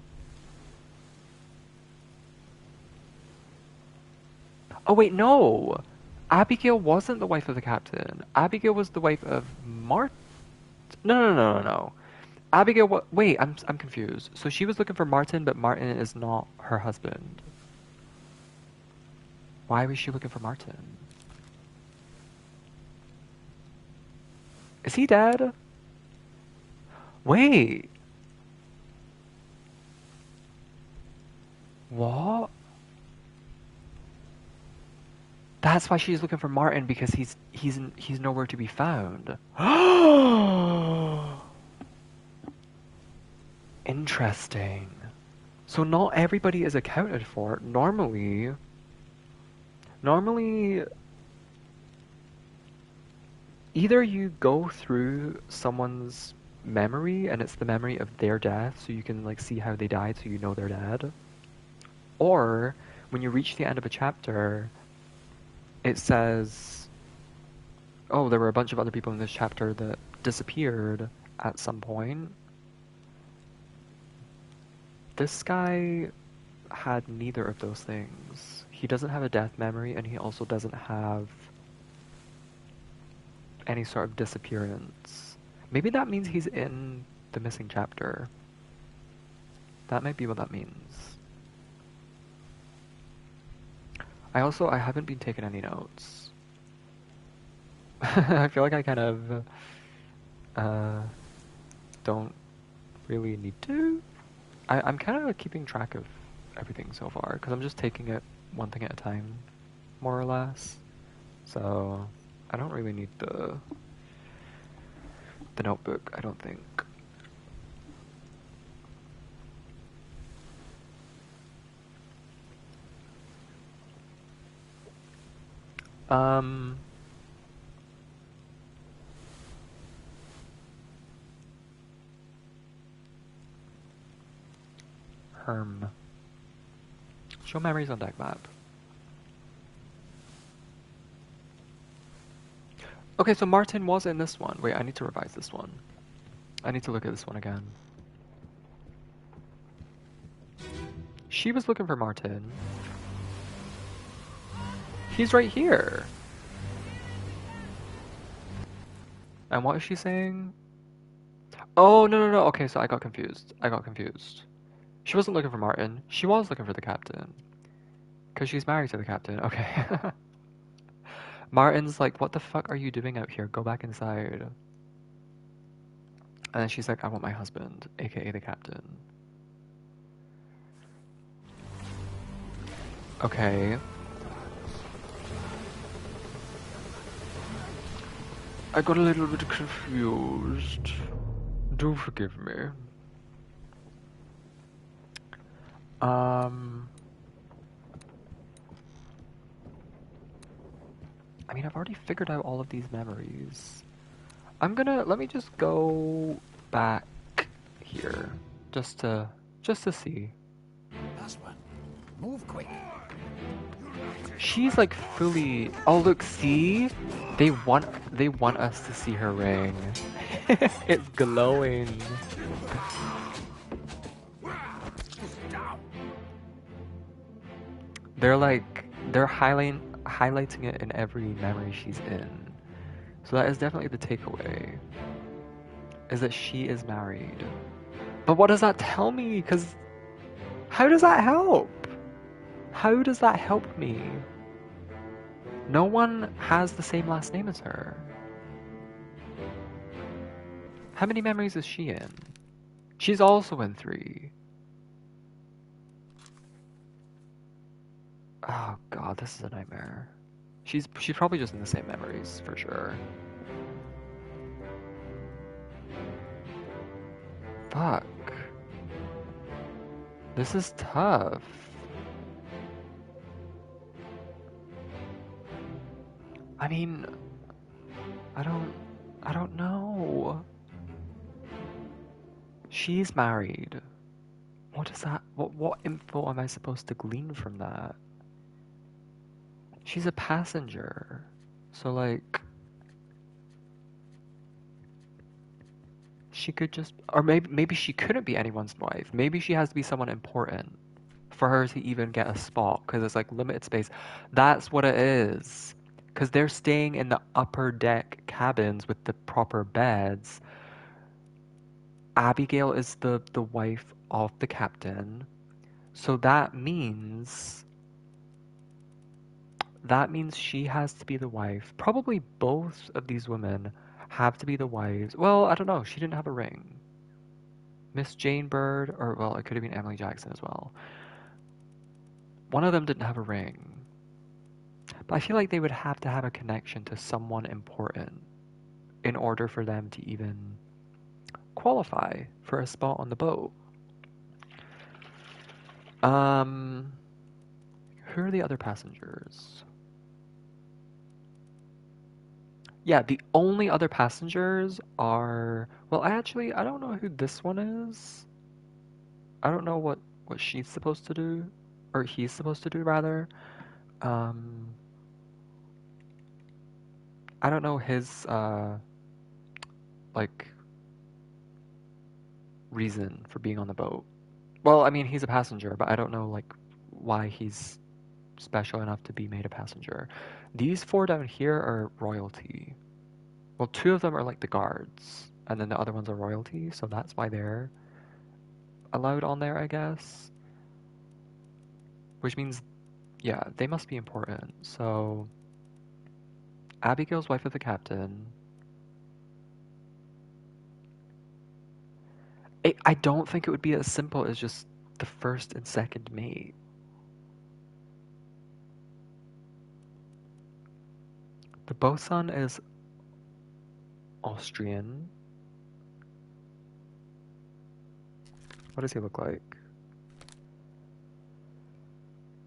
Oh wait, no! Abigail wasn't the wife of the captain. Abigail was the wife of Mart... No. Abigail wait, I'm confused. So she was looking for Martin, but Martin is not her husband. Why was she looking for Martin? Is he dead? Wait. What? That's why she's looking for Martin, because he's nowhere to be found. Interesting. So not everybody is accounted for. Normally, either you go through someone's memory and it's the memory of their death, so you can like see how they died, so you know they're dead. Or when you reach the end of a chapter, it says, oh, there were a bunch of other people in this chapter that disappeared at some point. This guy had neither of those things. He doesn't have a death memory, and he also doesn't have any sort of disappearance. Maybe that means he's in the missing chapter. That might be what that means. I haven't been taking any notes. I feel like I kind of don't really need to. I'm kind of keeping track of everything so far, because I'm just taking it one thing at a time, more or less. So I don't really need the notebook, I don't think. Herm. Show memories on deck map. Okay, so Martin was in this one. Wait, I need to revise this one. I need to look at this one again. She was looking for Martin. He's right here. And what is she saying? Oh, no. Okay, so I got confused. She wasn't looking for Martin. She was looking for the captain. Because she's married to the captain. Okay. Martin's like, what the fuck are you doing out here? Go back inside. And then she's like, I want my husband, aka the captain. Okay. I got a little bit confused. Do forgive me. I mean, I've already figured out all of these memories. Let me just go back here, just to see. Last one. Move quick. She's like fully. Oh look, see, they want us to see her ring. It's glowing. They're highlighting it in every memory she's in. So that is definitely the takeaway. Is that she is married. But what does that tell me? Because how does that help? How does that help me? No one has the same last name as her. How many memories is she in? She's also in 3. Oh god, this is a nightmare. She's probably just in the same memories, for sure. Fuck. This is tough. I mean, I don't know. She's married. What is that? What info am I supposed to glean from that? She's a passenger. So like she could just, or maybe she couldn't be anyone's wife. Maybe she has to be someone important for her to even get a spot because it's like limited space. That's what it is. Because they're staying in the upper deck cabins with the proper beds. Abigail is the wife of the captain. So that means she has to be the wife. Probably both of these women have to be the wives. Well, I don't know. She didn't have a ring. Miss Jane Bird, or well, it could have been Emily Jackson as well. One of them didn't have a ring. But I feel like they would have to have a connection to someone important in order for them to even qualify for a spot on the boat. Who are the other passengers? Yeah, the only other passengers are... Well, I don't know who this one is. I don't know what she's supposed to do. Or he's supposed to do, rather. I don't know his, like, reason for being on the boat. Well, I mean, he's a passenger, but I don't know, like, why he's special enough to be made a passenger. These 4 down here are royalty. Well, 2 of them are, like, the guards, and then the other ones are royalty, so that's why they're allowed on there, I guess. Which means, yeah, they must be important. So, Abigail's wife of the captain. I don't think it would be as simple as just the first and second mate. The bosun is Austrian. What does he look like?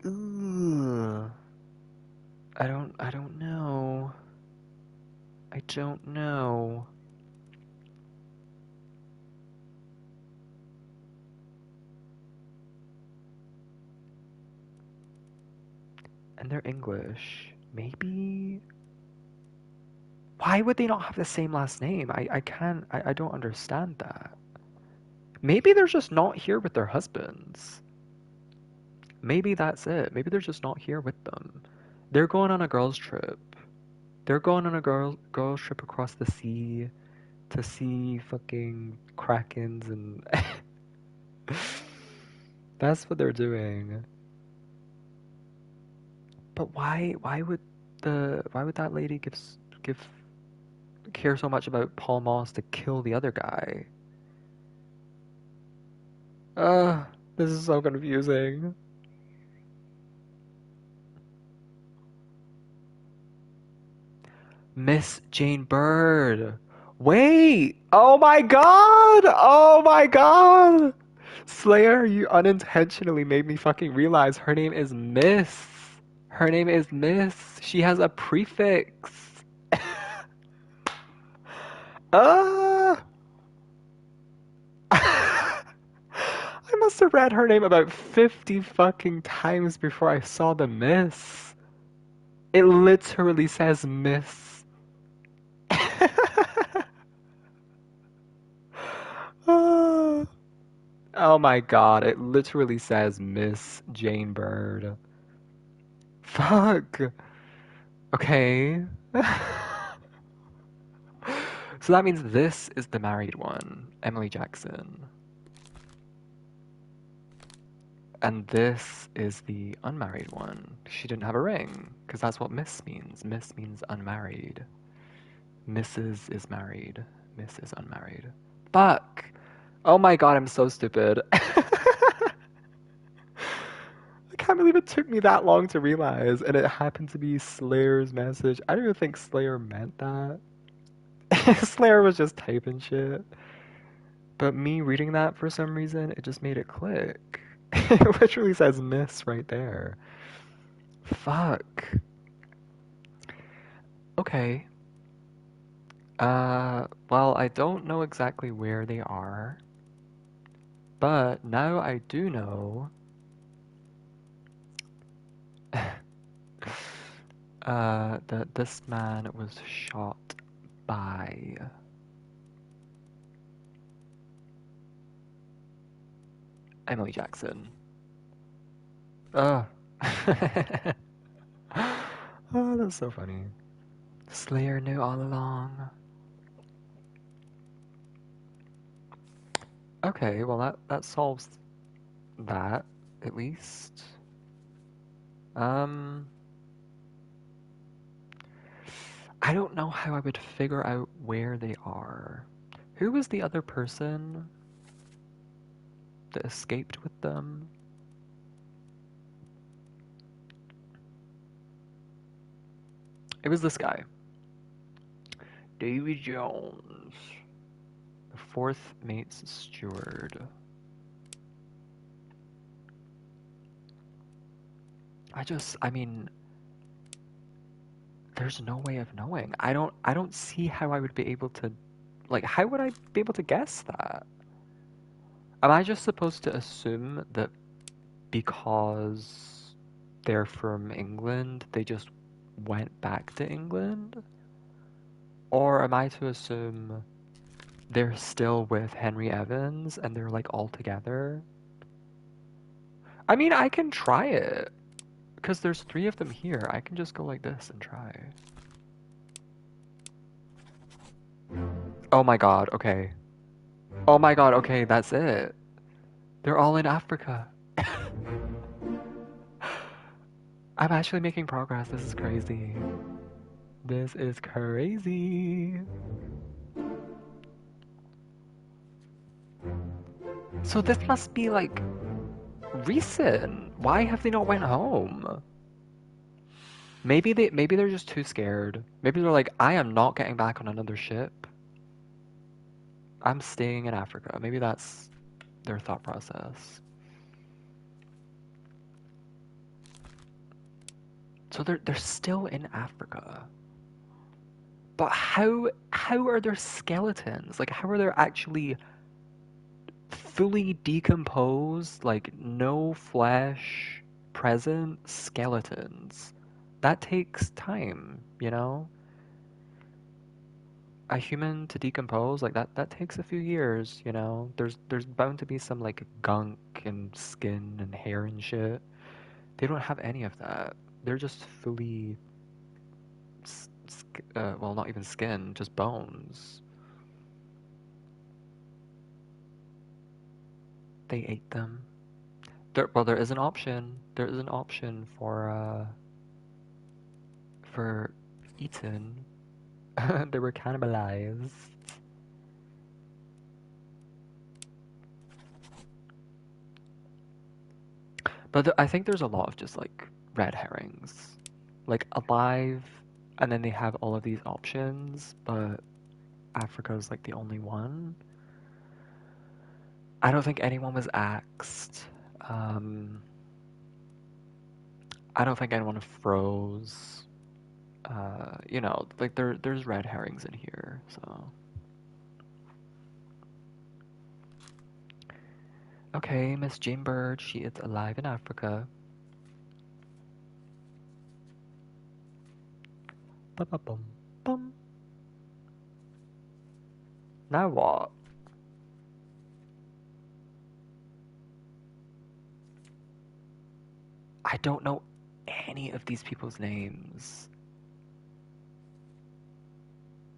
Ooh. I don't know. I don't know. And they're English. Maybe? Why would they not have the same last name? I don't understand that. Maybe they're just not here with their husbands. Maybe that's it. Maybe they're just not here with them. They're going on a girls' trip. They're going on a girls' trip across the sea to see fucking krakens and that's what they're doing. But why would that lady give care so much about Paul Moss to kill the other guy? This is so confusing. Miss Jane Bird. Wait! Oh my god! Oh my god! Slayer, you unintentionally made me fucking realize her name is Miss. Her name is Miss. She has a prefix. Ah! I must have read her name about 50 fucking times before I saw the Miss. It literally says Miss. Oh my god, it literally says Miss Jane Bird. Fuck. Okay. So that means this is the married one, Emily Jackson. And this is the unmarried one. She didn't have a ring, because that's what Miss means. Miss means unmarried. Mrs. is married. Miss is unmarried. Fuck! Oh my god, I'm so stupid. I can't believe it took me that long to realize, and it happened to be Slayer's message. I don't even think Slayer meant that. Slayer was just typing shit. But me reading that for some reason, it just made it click. It literally says miss right there. Fuck. Okay. Well, I don't know exactly where they are, but now I do know that this man was shot by Emily Jackson. Oh. Oh, that's so funny. Slayer knew all along. Okay, well that solves that, at least. Um, I don't know how I would figure out where they are. Who was the other person that escaped with them? It was this guy. Davy Jones. The fourth mate's steward. I mean, there's no way of knowing. I don't see how I would be able to, like, how would I be able to guess that? Am I just supposed to assume that because they're from England, they just went back to England? Or am I to assume they're still with Henry Evans and they're like all together? I mean, I can try it because there's three of them here. I can just go like this and try. Oh my god, okay. Oh my god, okay, that's it. They're all in Africa. I'm actually making progress. This is crazy. This is crazy. So this must be like recent. Why have they not went home? Maybe they're just too scared. Maybe they're like, I am not getting back on another ship. I'm staying in Africa. Maybe that's their thought process. So they're still in Africa. But how are there skeletons? Like how are there actually fully decomposed, like no flesh present skeletons? That takes time, you know? A human to decompose, like that takes a few years, you know? There's bound to be some like gunk and skin and hair and shit. They don't have any of that. They're just fully well, not even skin, just bones. They ate them. Well, there is an option. There is an option for eaten. They were cannibalized. But I think there's a lot of just like red herrings. Like alive, and then they have all of these options, but Africa's like the only one. I don't think anyone was axed. Um, I don't think anyone froze. You know, like there's red herrings in here, so. Okay, Miss Jane Bird, she is alive in Africa. Ba-ba-bum, bum. Now what? I don't know any of these people's names.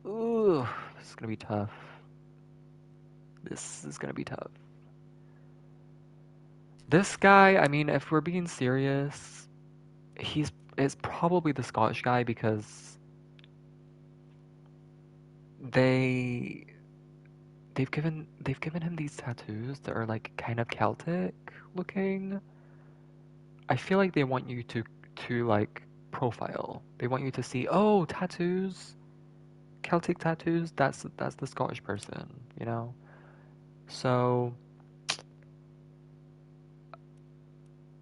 Ooh, this is gonna be tough. This is gonna be tough. This guy, I mean, if we're being serious, is probably the Scottish guy because they they've given him these tattoos that are like kind of Celtic looking. I feel like they want you to like profile. They want you to see, oh, tattoos, Celtic tattoos. That's the Scottish person, you know. So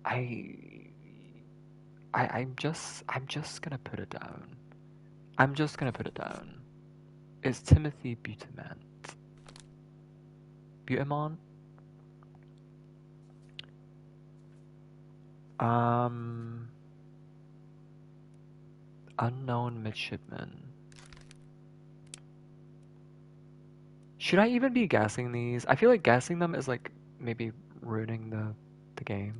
I I'm just gonna put it down. I'm just gonna put it down. It's Timothy Butemant. Butemont? Um, unknown midshipman. Should I even be guessing these? I feel like guessing them is like maybe ruining the game.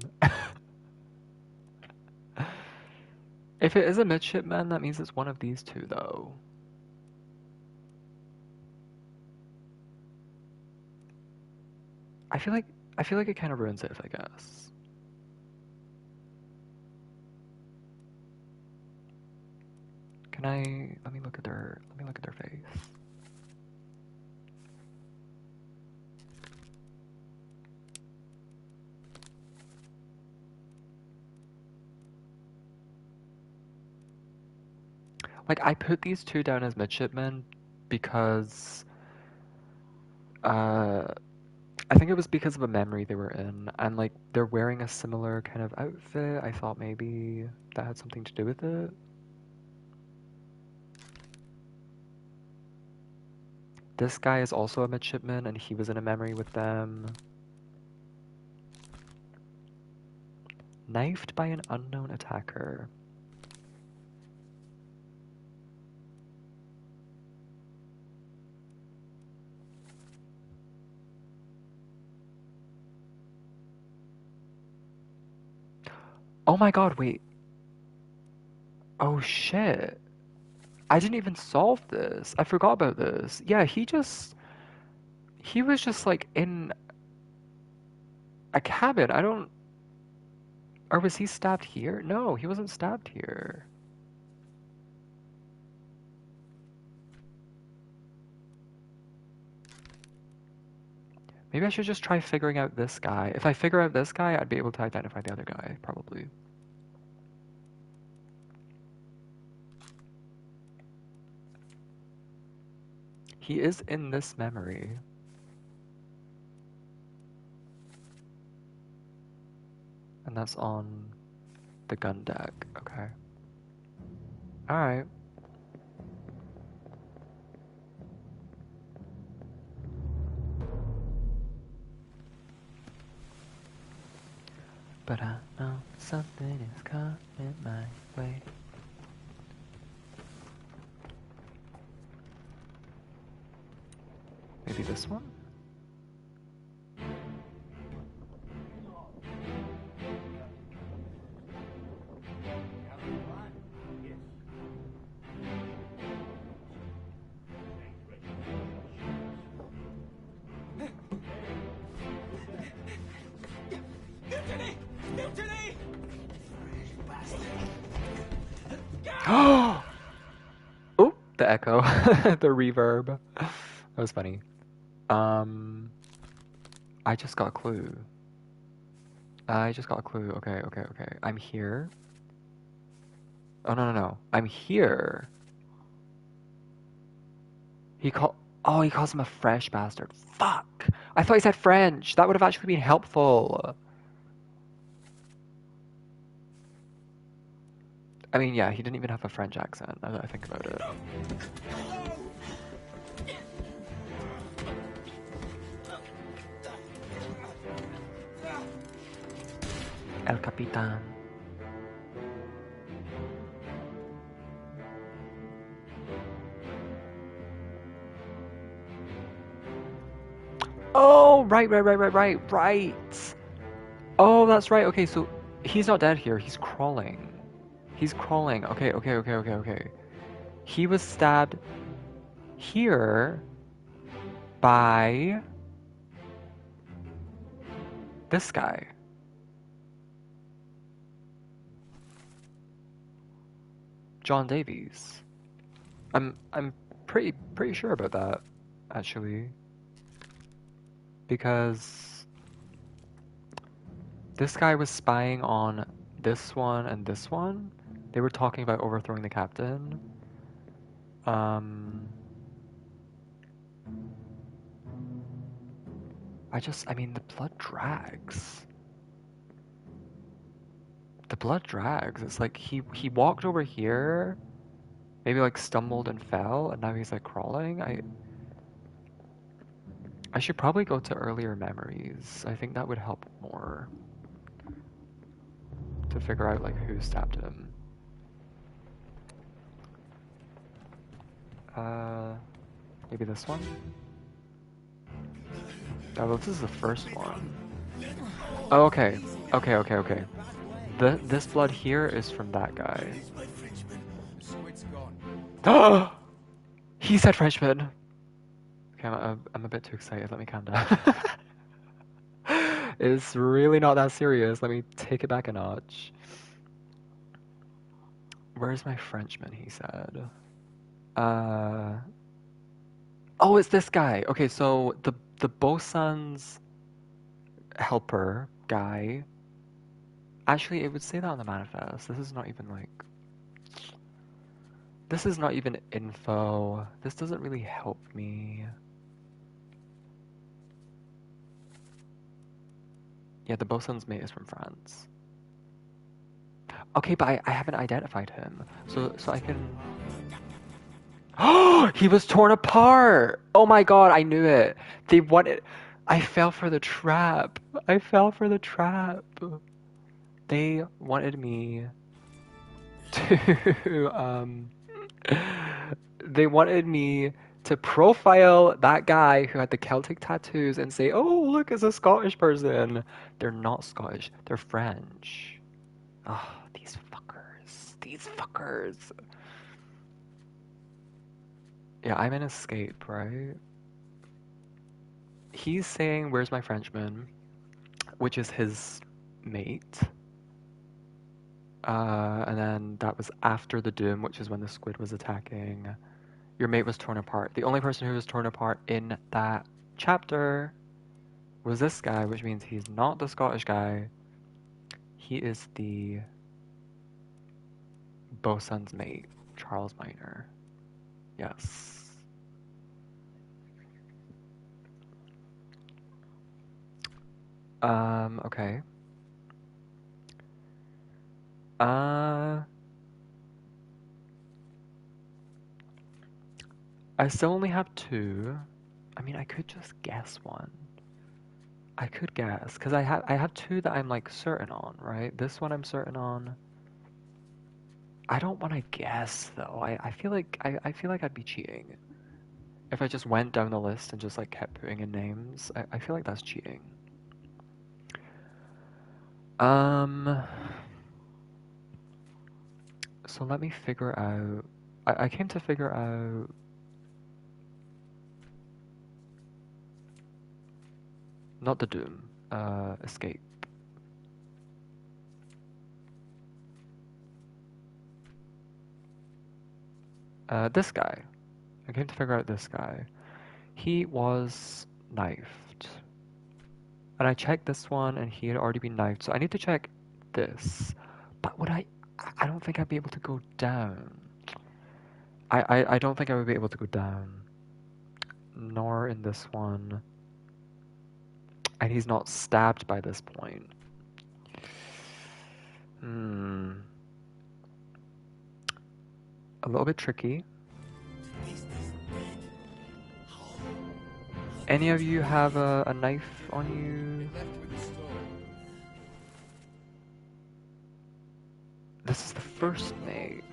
If it is a midshipman, that means it's one of these two though. I feel like it kind of ruins it if I guess. Can I let me look at their face. Like I put these two down as midshipmen because uh I think it was because of a memory they were in, and like they're wearing a similar kind of outfit. I thought maybe that had something to do with it. This guy is also a midshipman, and he was in a memory with them. Knifed by an unknown attacker. Oh my god, wait. Oh shit. I didn't even solve this. I forgot about this. Yeah, he was just like in a cabin. I don't, or was he stabbed here? No, he wasn't stabbed here. Maybe I should just try figuring out this guy. If I figure out this guy, I'd be able to identify the other guy, probably. He is in this memory. And that's on the gun deck. Okay. Alright. But I know something is coming my way. Maybe this one? Mutiny! Mutiny! Oh, the echo. The reverb. That was funny. I just got a clue. Okay. I'm here. Oh, no. I'm here. He calls him a fresh bastard. Fuck! I thought he said French. That would have actually been helpful. I mean, yeah, he didn't even have a French accent, now that I think about it. El Capitan. Oh, right. Oh, that's right. Okay, so he's not dead here. He's crawling. He's crawling. Okay. He was stabbed here by this guy. John Davies. I'm pretty sure about that, actually. Because this guy was spying on this one and this one. They were talking about overthrowing the captain. I mean, the blood drags. The blood drags. It's like he walked over here, maybe like stumbled and fell, and now he's like crawling. I should probably go to earlier memories. I think that would help more to figure out like who stabbed him. Maybe this one? Oh, well, this is the first one. Oh, okay. This blood here is from that guy. So it's gone. Oh! He said Frenchman! Okay, I'm a bit too excited. Let me calm down. It's really not that serious. Let me take it back a notch. Where's my Frenchman, he said. Oh, it's this guy. Okay, so the bosun's helper guy. Actually, it would say that on the manifest. This is not even like... This is not even info. This doesn't really help me. Yeah, the bosun's mate is from France. Okay, but I haven't identified him. So I can... Oh, he was torn apart! Oh my god, I knew it. They wanted... I fell for the trap. They wanted me to, they wanted me to profile that guy who had the Celtic tattoos and say, oh, look, it's a Scottish person. They're not Scottish, they're French. Oh, these fuckers. Yeah, I'm in escape, right? He's saying, where's my Frenchman? Which is his mate. And then that was after the doom, which is when the squid was attacking. Your mate was torn apart. The only person who was torn apart in that chapter was this guy, which means he's not the Scottish guy. He is the bosun's mate, Charles Minor. Yes. Okay. I still only have two. I mean, I could just guess one. I could guess, because I have two that I'm like certain on, right? This one I'm certain on. I don't want to guess though. I feel like I feel like I'd be cheating. If I just went down the list and just like kept putting in names, I feel like that's cheating. So let me figure out. I came to figure out. Not the Doom. Escape. This guy. I came to figure out this guy. He was knifed. And I checked this one and he had already been knifed. So I need to check this. But would I don't think I'd be able to go down. I don't think I would be able to go down. Nor in this one. And he's not stabbed by this point. A little bit tricky. Any of you have a knife on you? This is the first mate.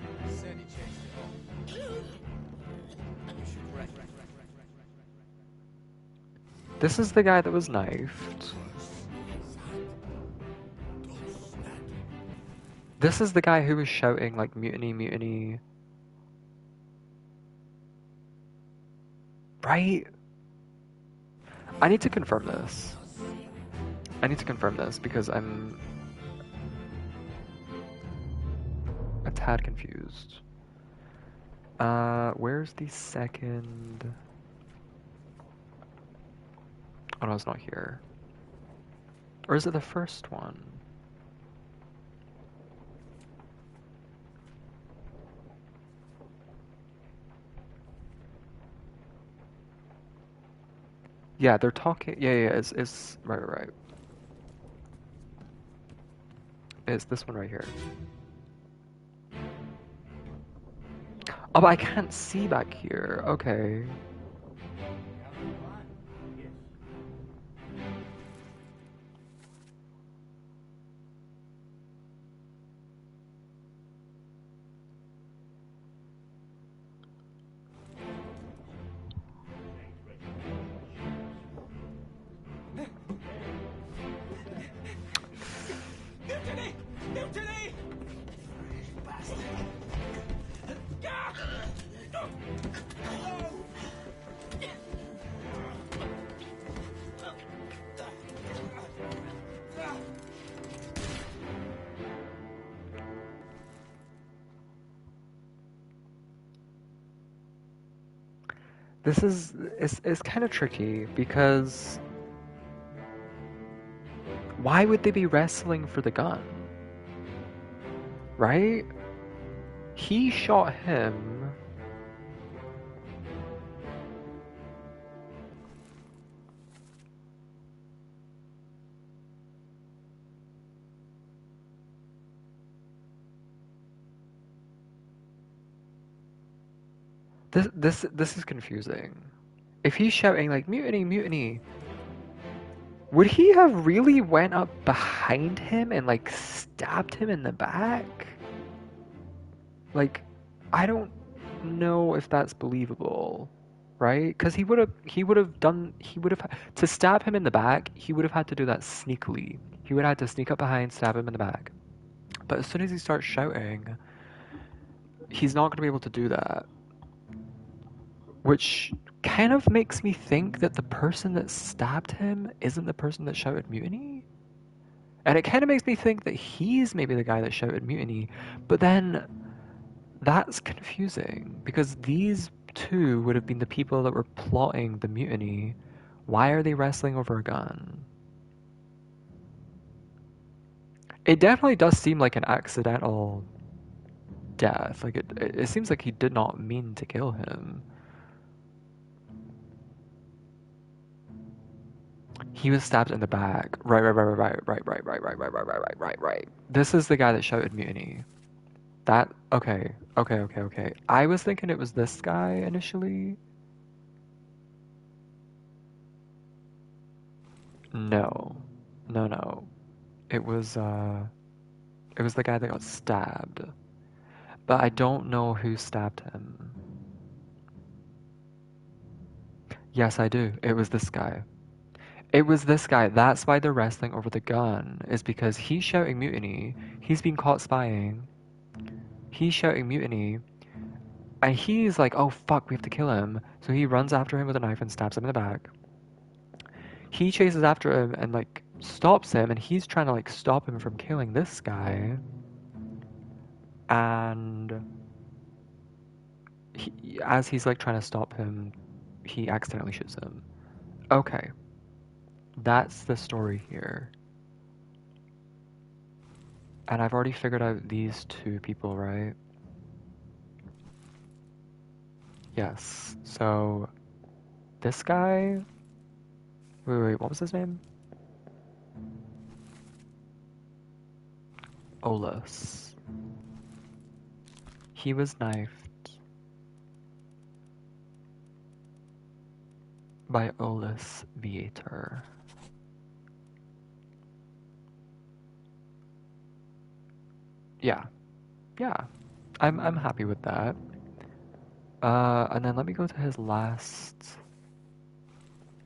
This is the guy that was knifed. This is the guy who was shouting like mutiny, mutiny. Right? I need to confirm this. I need to confirm this because I'm a tad confused. Where's the second? Oh no, it's not here. Or is it the first one? Yeah, they're talking. Yeah, yeah, it's right, right, right. It's this one right here. Oh, but I can't see back here. Okay. Mutiny! Mutiny! Bastard! This is it's kind of tricky because why would they be wrestling for the gun? Right? He shot him. This is confusing. If he's shouting like mutiny, mutiny, would he have really went up behind him and like stabbed him in the back? Like, I don't know if that's believable, right? Because he would have to stab him in the back. He would have had to do that sneakily. He would have had to sneak up behind, stab him in the back. But as soon as he starts shouting, he's not going to be able to do that. Which kind of makes me think that the person that stabbed him isn't the person that shouted mutiny. And it kind of makes me think that he's maybe the guy that shouted mutiny. But then that's confusing because these two would have been the people that were plotting the mutiny. Why are they wrestling over a gun? It definitely does seem like an accidental death. Like it seems like he did not mean to kill him. He was stabbed in the back. Right, right, right, right, right, right, right, right, right, right, right, right, right, right. This is the guy that shouted mutiny. That okay, okay, okay, okay. I was thinking it was this guy initially. No, no, no. It was it was the guy that got stabbed. But I don't know who stabbed him. Yes, I do. It was this guy. It was this guy. That's why they're wrestling over the gun, is because he's shouting mutiny. He's been caught spying. He's shouting mutiny. And he's like, oh fuck, we have to kill him. So he runs after him with a knife and stabs him in the back. He chases after him and like stops him, and he's trying to like stop him from killing this guy. And as he's like trying to stop him, he accidentally shoots him. Okay, that's the story here. And I've already figured out these two people, right? Yes. So this guy. Wait, what was his name? Olus. He was knifed by Olus Viator. Yeah, yeah. I'm happy with that. And then let me go to his last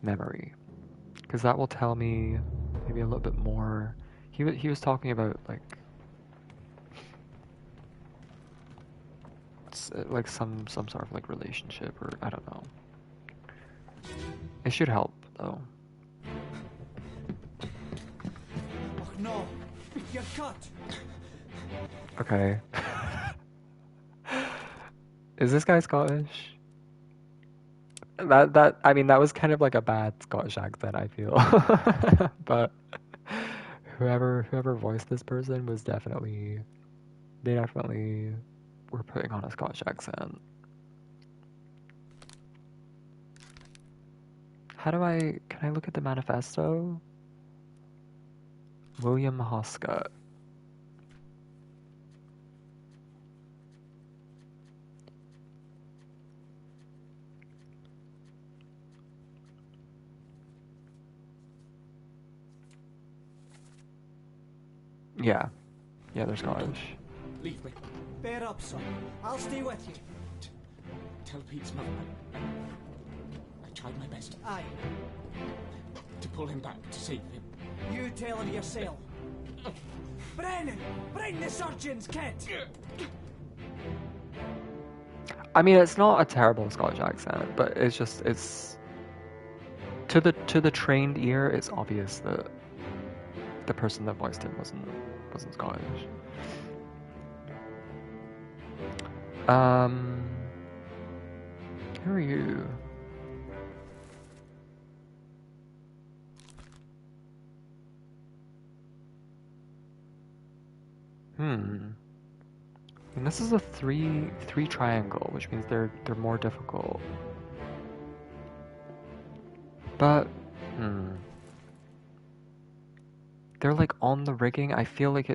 memory. Because that will tell me maybe a little bit more. He was talking about like some sort of like relationship, or I don't know. It should help though. Oh no! You're cut! Okay. Is this guy Scottish? That I mean that was kind of like a bad Scottish accent, I feel. But whoever voiced this person was definitely they definitely were putting on a Scottish accent. Can I look at the manifesto? William Hoscott. Yeah. Yeah, they're Scottish. Leave me. Bear up, son. I'll stay with you. Tell Pete's mother I tried my best Aye. to pull him back, to save him. You tell him yourself. Brennan! Bring the surgeon's kit! I mean, it's not a terrible Scottish accent, but it's to the trained ear, it's obvious that the person that voiced him wasn't Scottish. Who are you? And this is a three triangle, which means they're more difficult. But they're like on the rigging. I feel like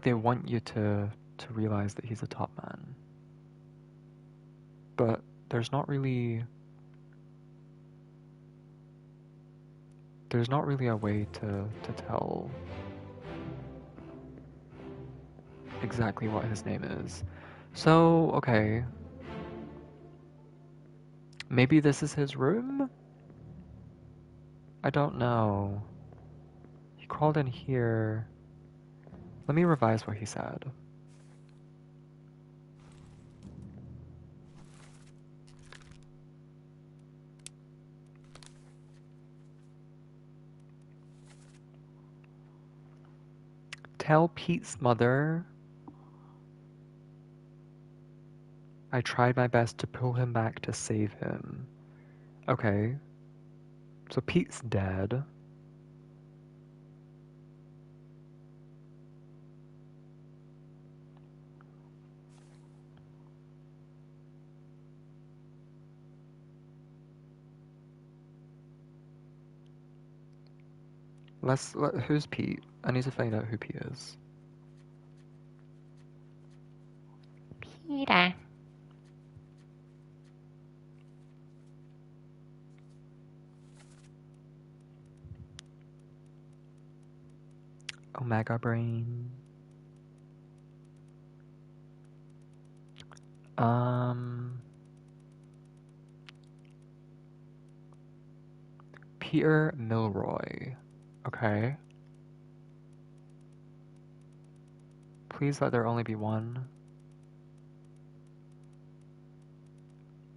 they want you to realize that he's a top man. But there's not really a way to tell exactly what his name is. So, okay. Maybe this is his room? I don't know. He crawled in here. Let me revise what he said. Tell Pete's mother I tried my best to pull him back to save him. Okay. So Pete's dead. Who's Pete? I need to find out who Pete is. Peter. Omega Brain. Peter Milroy. Okay. Please let there only be one.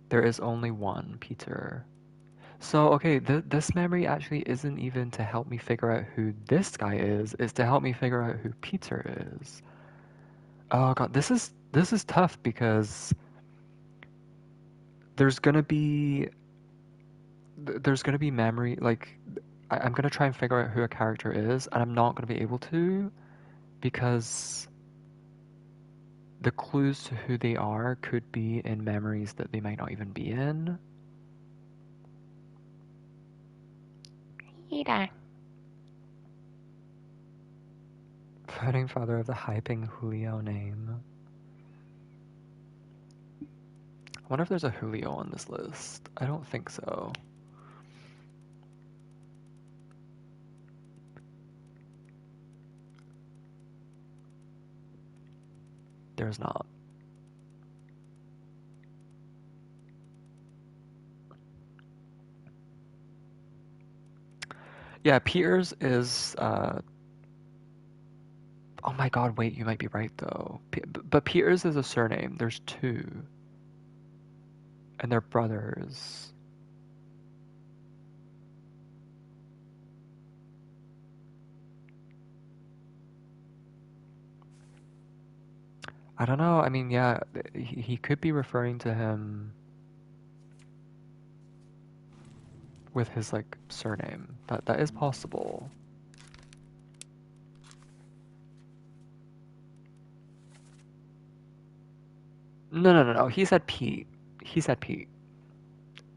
There is only one, Peter. So, okay, this memory actually isn't even to help me figure out who this guy is. It's to help me figure out who Peter is. Oh god, this is tough because there's gonna be memory, like I'm gonna try and figure out who a character is, and I'm not gonna be able to because the clues to who they are could be in memories that they might not even be in. Peter. Founding father of the hyping Julio name. I wonder if there's a Julio on this list. I don't think so. There's not. Yeah, Peters is, oh my god, wait, you might be right though. But Peters is a surname. There's two. And they're brothers. I don't know. I mean, yeah, he could be referring to him with his like surname. That is possible. No. He said Pete. He said Pete.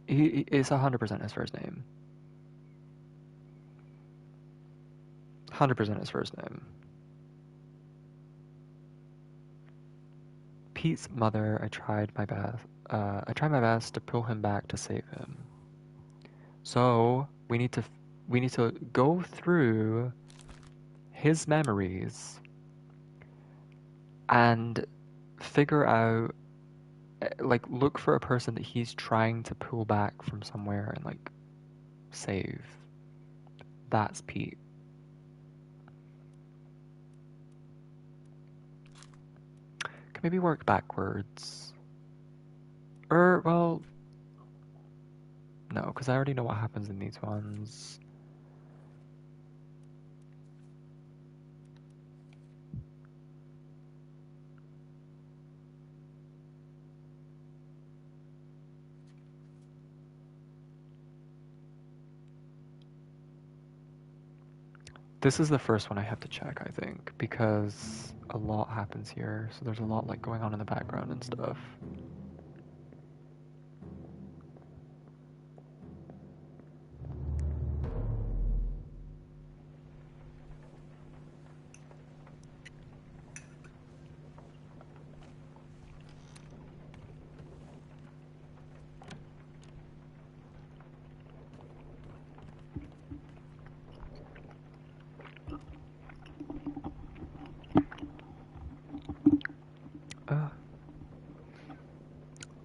He is 100% his first name. 100% his first name. Pete's mother. I tried my best to pull him back to save him. So we need to go through his memories and figure out, like, look for a person that he's trying to pull back from somewhere and like save. That's Pete. Can maybe work backwards. Or, well, no, because I already know what happens in these ones. This is the first one I have to check, I think, because a lot happens here, so there's a lot like going on in the background and stuff.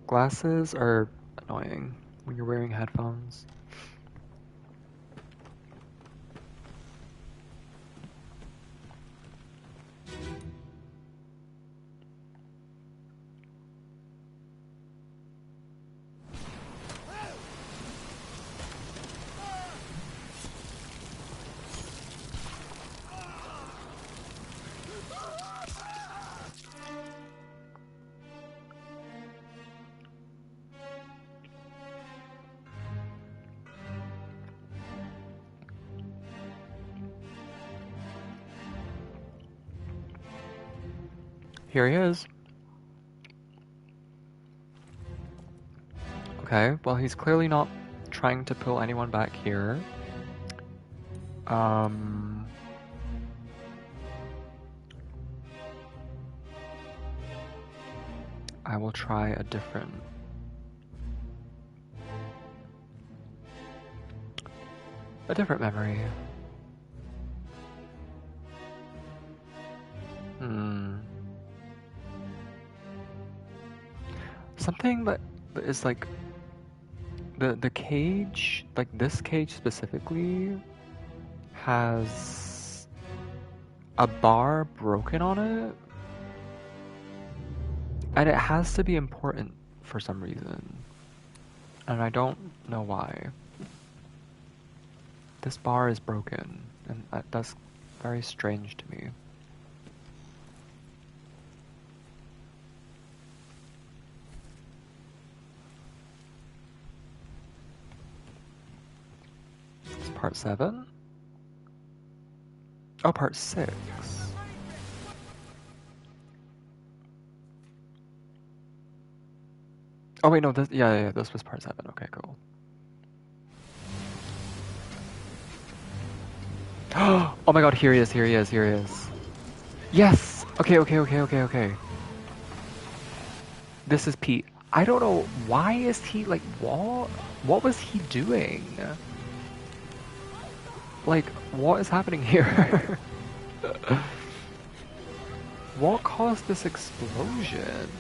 Glasses are annoying when you're wearing headphones. Here he is. Okay, well he's clearly not trying to pull anyone back here. I will try a different memory. Something that is like the cage, like this cage specifically, has a bar broken on it, and it has to be important for some reason, and I don't know why. This bar is broken, and that's very strange to me. It's part 7? Oh, part 6. Oh wait, no, this, yeah, this was part 7. Okay, cool. Oh my god, here he is. Yes! Okay. This is Pete. I don't know, why is he, like, what was he doing? Like, what is happening here? What caused this explosion?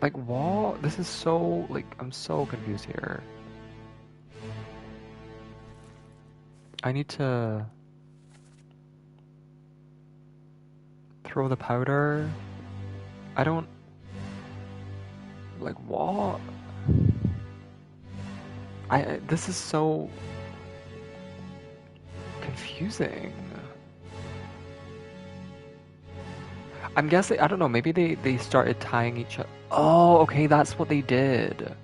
Like, what? This is so, like, I'm so confused here. I need to throw the powder. I don't... Like, what? This is so confusing. I'm guessing, I don't know, maybe they started tying each other. Oh, okay, that's what they did.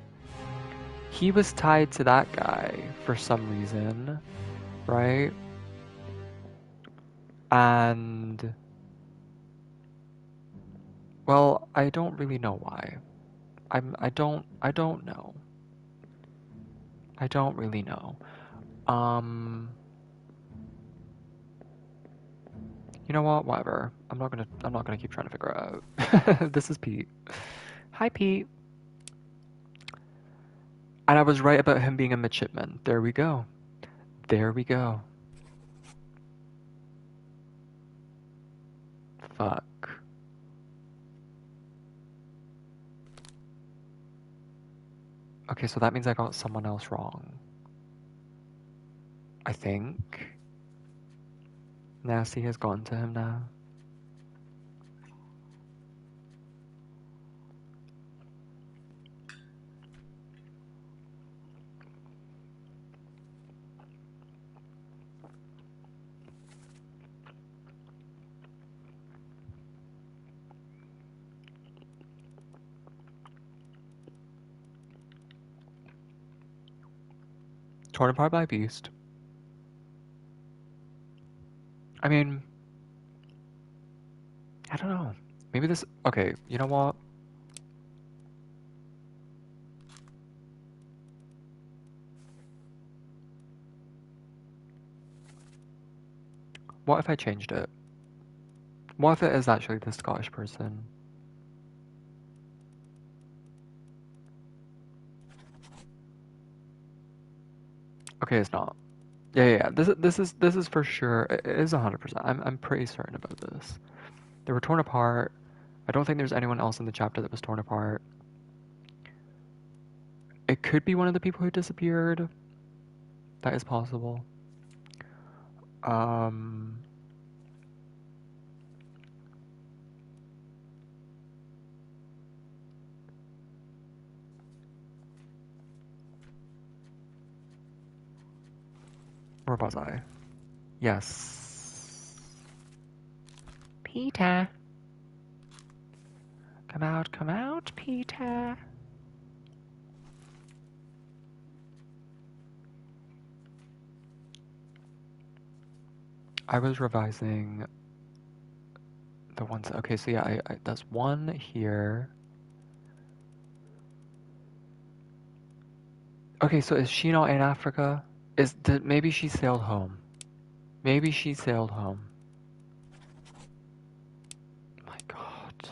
He was tied to that guy for some reason, right? And, well, I don't really know why. I don't know. I don't really know. Um, you know what? Whatever. I'm not gonna keep trying to figure it out. This is Pete. Hi, Pete. And I was right about him being a midshipman. There we go. There we go. Fuck. Okay, so that means I got someone else wrong. I think. Nasty has gotten to him now. Torn apart by Beast. I mean, I don't know. Maybe this. Okay, you know what? What if I changed it? What if it is actually the Scottish person? Okay, it's not. Yeah. This is for sure. It is 100%. I'm pretty certain about this. They were torn apart. I don't think there's anyone else in the chapter that was torn apart. It could be one of the people who disappeared. That is possible. Um, where was I? Yes. Peter. Come out, Peter. I was revising the ones. Okay, so yeah, that's one here. Okay, so is she not in Africa? Maybe she sailed home? Maybe she sailed home. My God.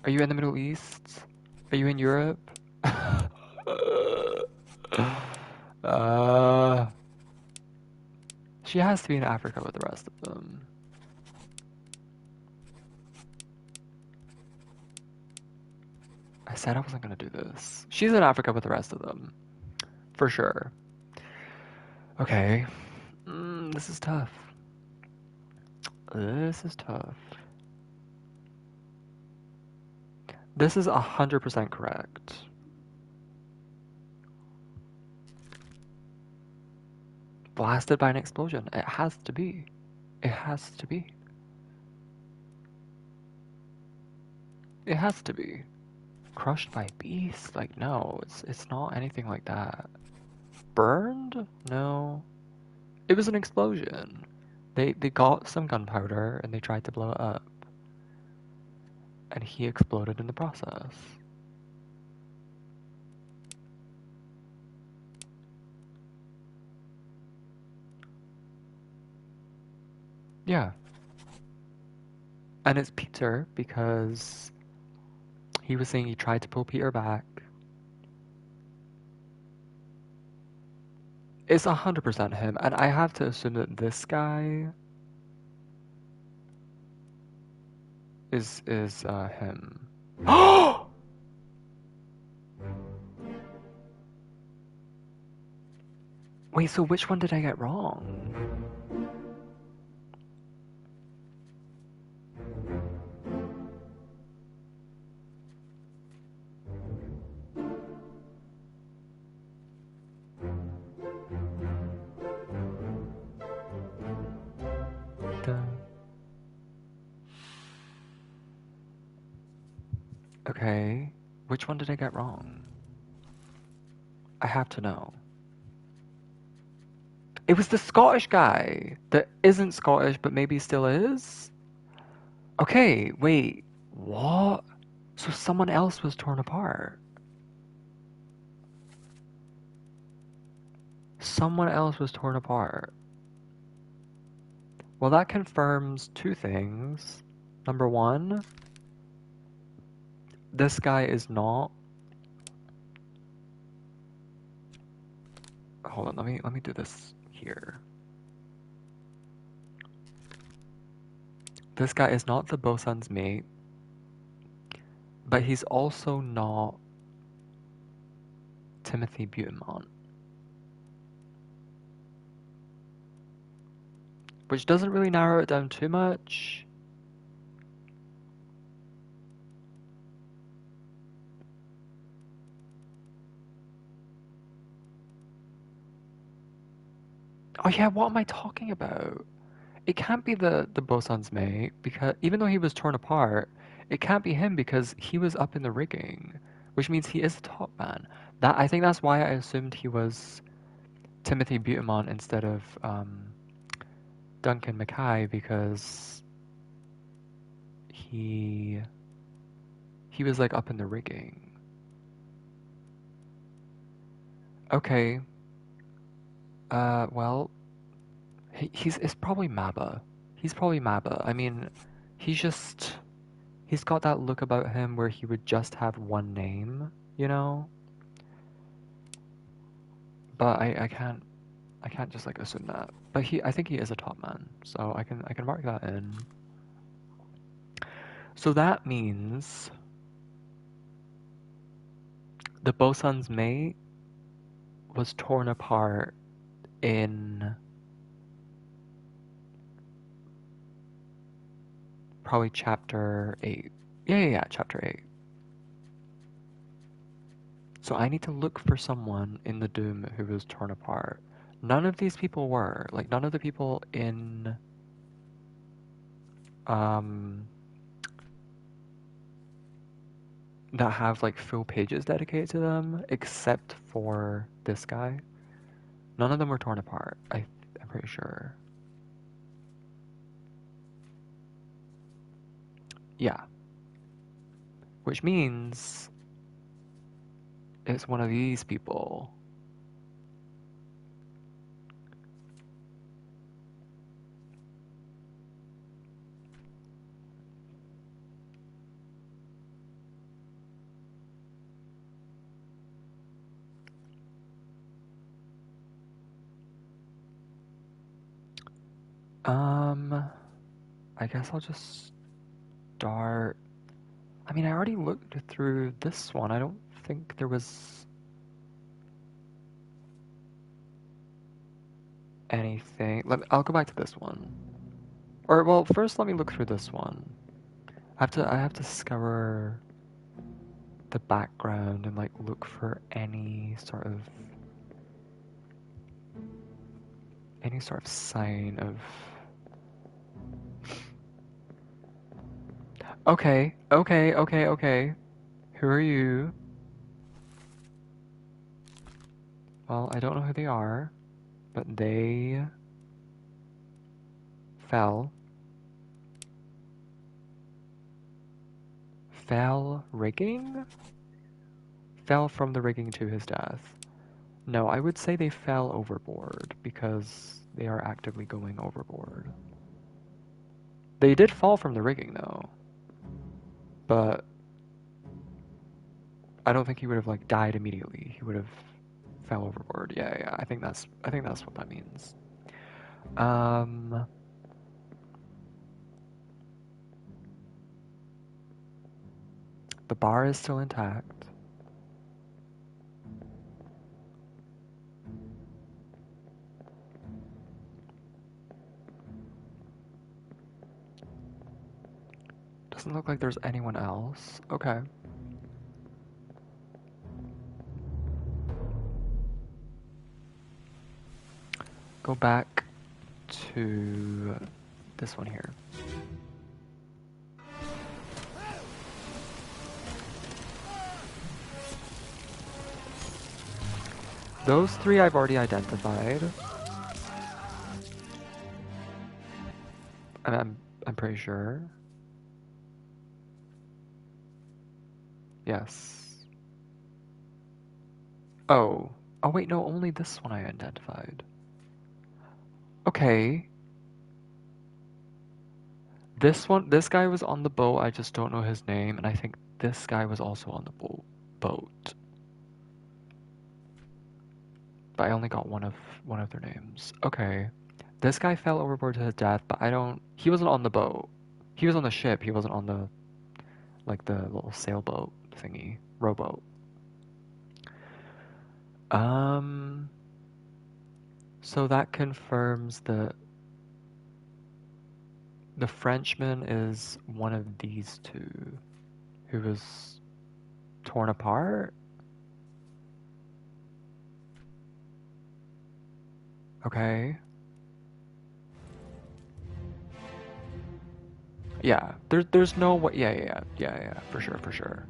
Are you in the Middle East? Are you in Europe? uh, she has to be in Africa with the rest of them. I said I wasn't gonna do this. She's in Africa with the rest of them. For sure. Okay. This is tough. This is tough. This is 100% correct. Blasted by an explosion. It has to be. It has to be. It has to be. Crushed by beasts? Like, no, it's not anything like that. Burned? No. It was an explosion. They got some gunpowder and they tried to blow it up. And he exploded in the process. Yeah. And it's Peter because he was saying he tried to pull Peter back. It's 100% him, and I have to assume that this guy is him. Wait, so which one did I get wrong? Okay, which one did I get wrong? I have to know. It was the Scottish guy that isn't Scottish but maybe still is? Okay, wait, what? So someone else was torn apart. Someone else was torn apart. Well, that confirms two things. Number one, this guy is not. Hold on, let me do this here. This guy is not the bosun's mate, but he's also not Timothy Butemont. Which doesn't really narrow it down too much. Oh yeah, what am I talking about? It can't be the bosun's mate, because even though he was torn apart, it can't be him because he was up in the rigging, which means he is the top man. I think that's why I assumed he was Timothy Butemont instead of Duncan Mackay, because he was like up in the rigging. Okay. Well, it's probably Maba. He's probably Maba. I mean, he's got that look about him where he would just have one name, you know? But I can't just like assume that. But I think he is a top man, so I can mark that in. So that means the bosun's mate was torn apart in probably chapter 8. Yeah, chapter 8. So I need to look for someone in the Doom who was torn apart. None of these people were. Like, none of the people in um that have like full pages dedicated to them, except for this guy. None of them were torn apart. I'm pretty sure. Yeah. Which means it's one of these people. I guess I'll just start. I mean, I already looked through this one. I don't think there was anything. I'll go back to this one. Or well, first let me look through this one. I have to scour the background and like look for any sort of sign of. Okay. Who are you? Well, I don't know who they are, but they fell. Fell rigging? Fell from the rigging to his death. No, I would say they fell overboard because they are actively going overboard. They did fall from the rigging though, but I don't think he would have like died immediately. He would have fell overboard. Yeah. I think that's what that means. Um, the bar is still intact. Doesn't look like there's anyone else. Okay. Go back to this one here. Those three I've already identified. I'm pretty sure. Yes. Oh. Oh wait, no, only this one I identified. Okay. This guy was on the boat, I just don't know his name, and I think this guy was also on the boat. But I only got one of their names. Okay. This guy fell overboard to his death, but he wasn't on the boat. He was on the ship, he wasn't on the little sailboat thingy, rowboat. So that confirms the Frenchman is one of these two who was torn apart. Okay. Yeah, there's no way. Yeah, for sure.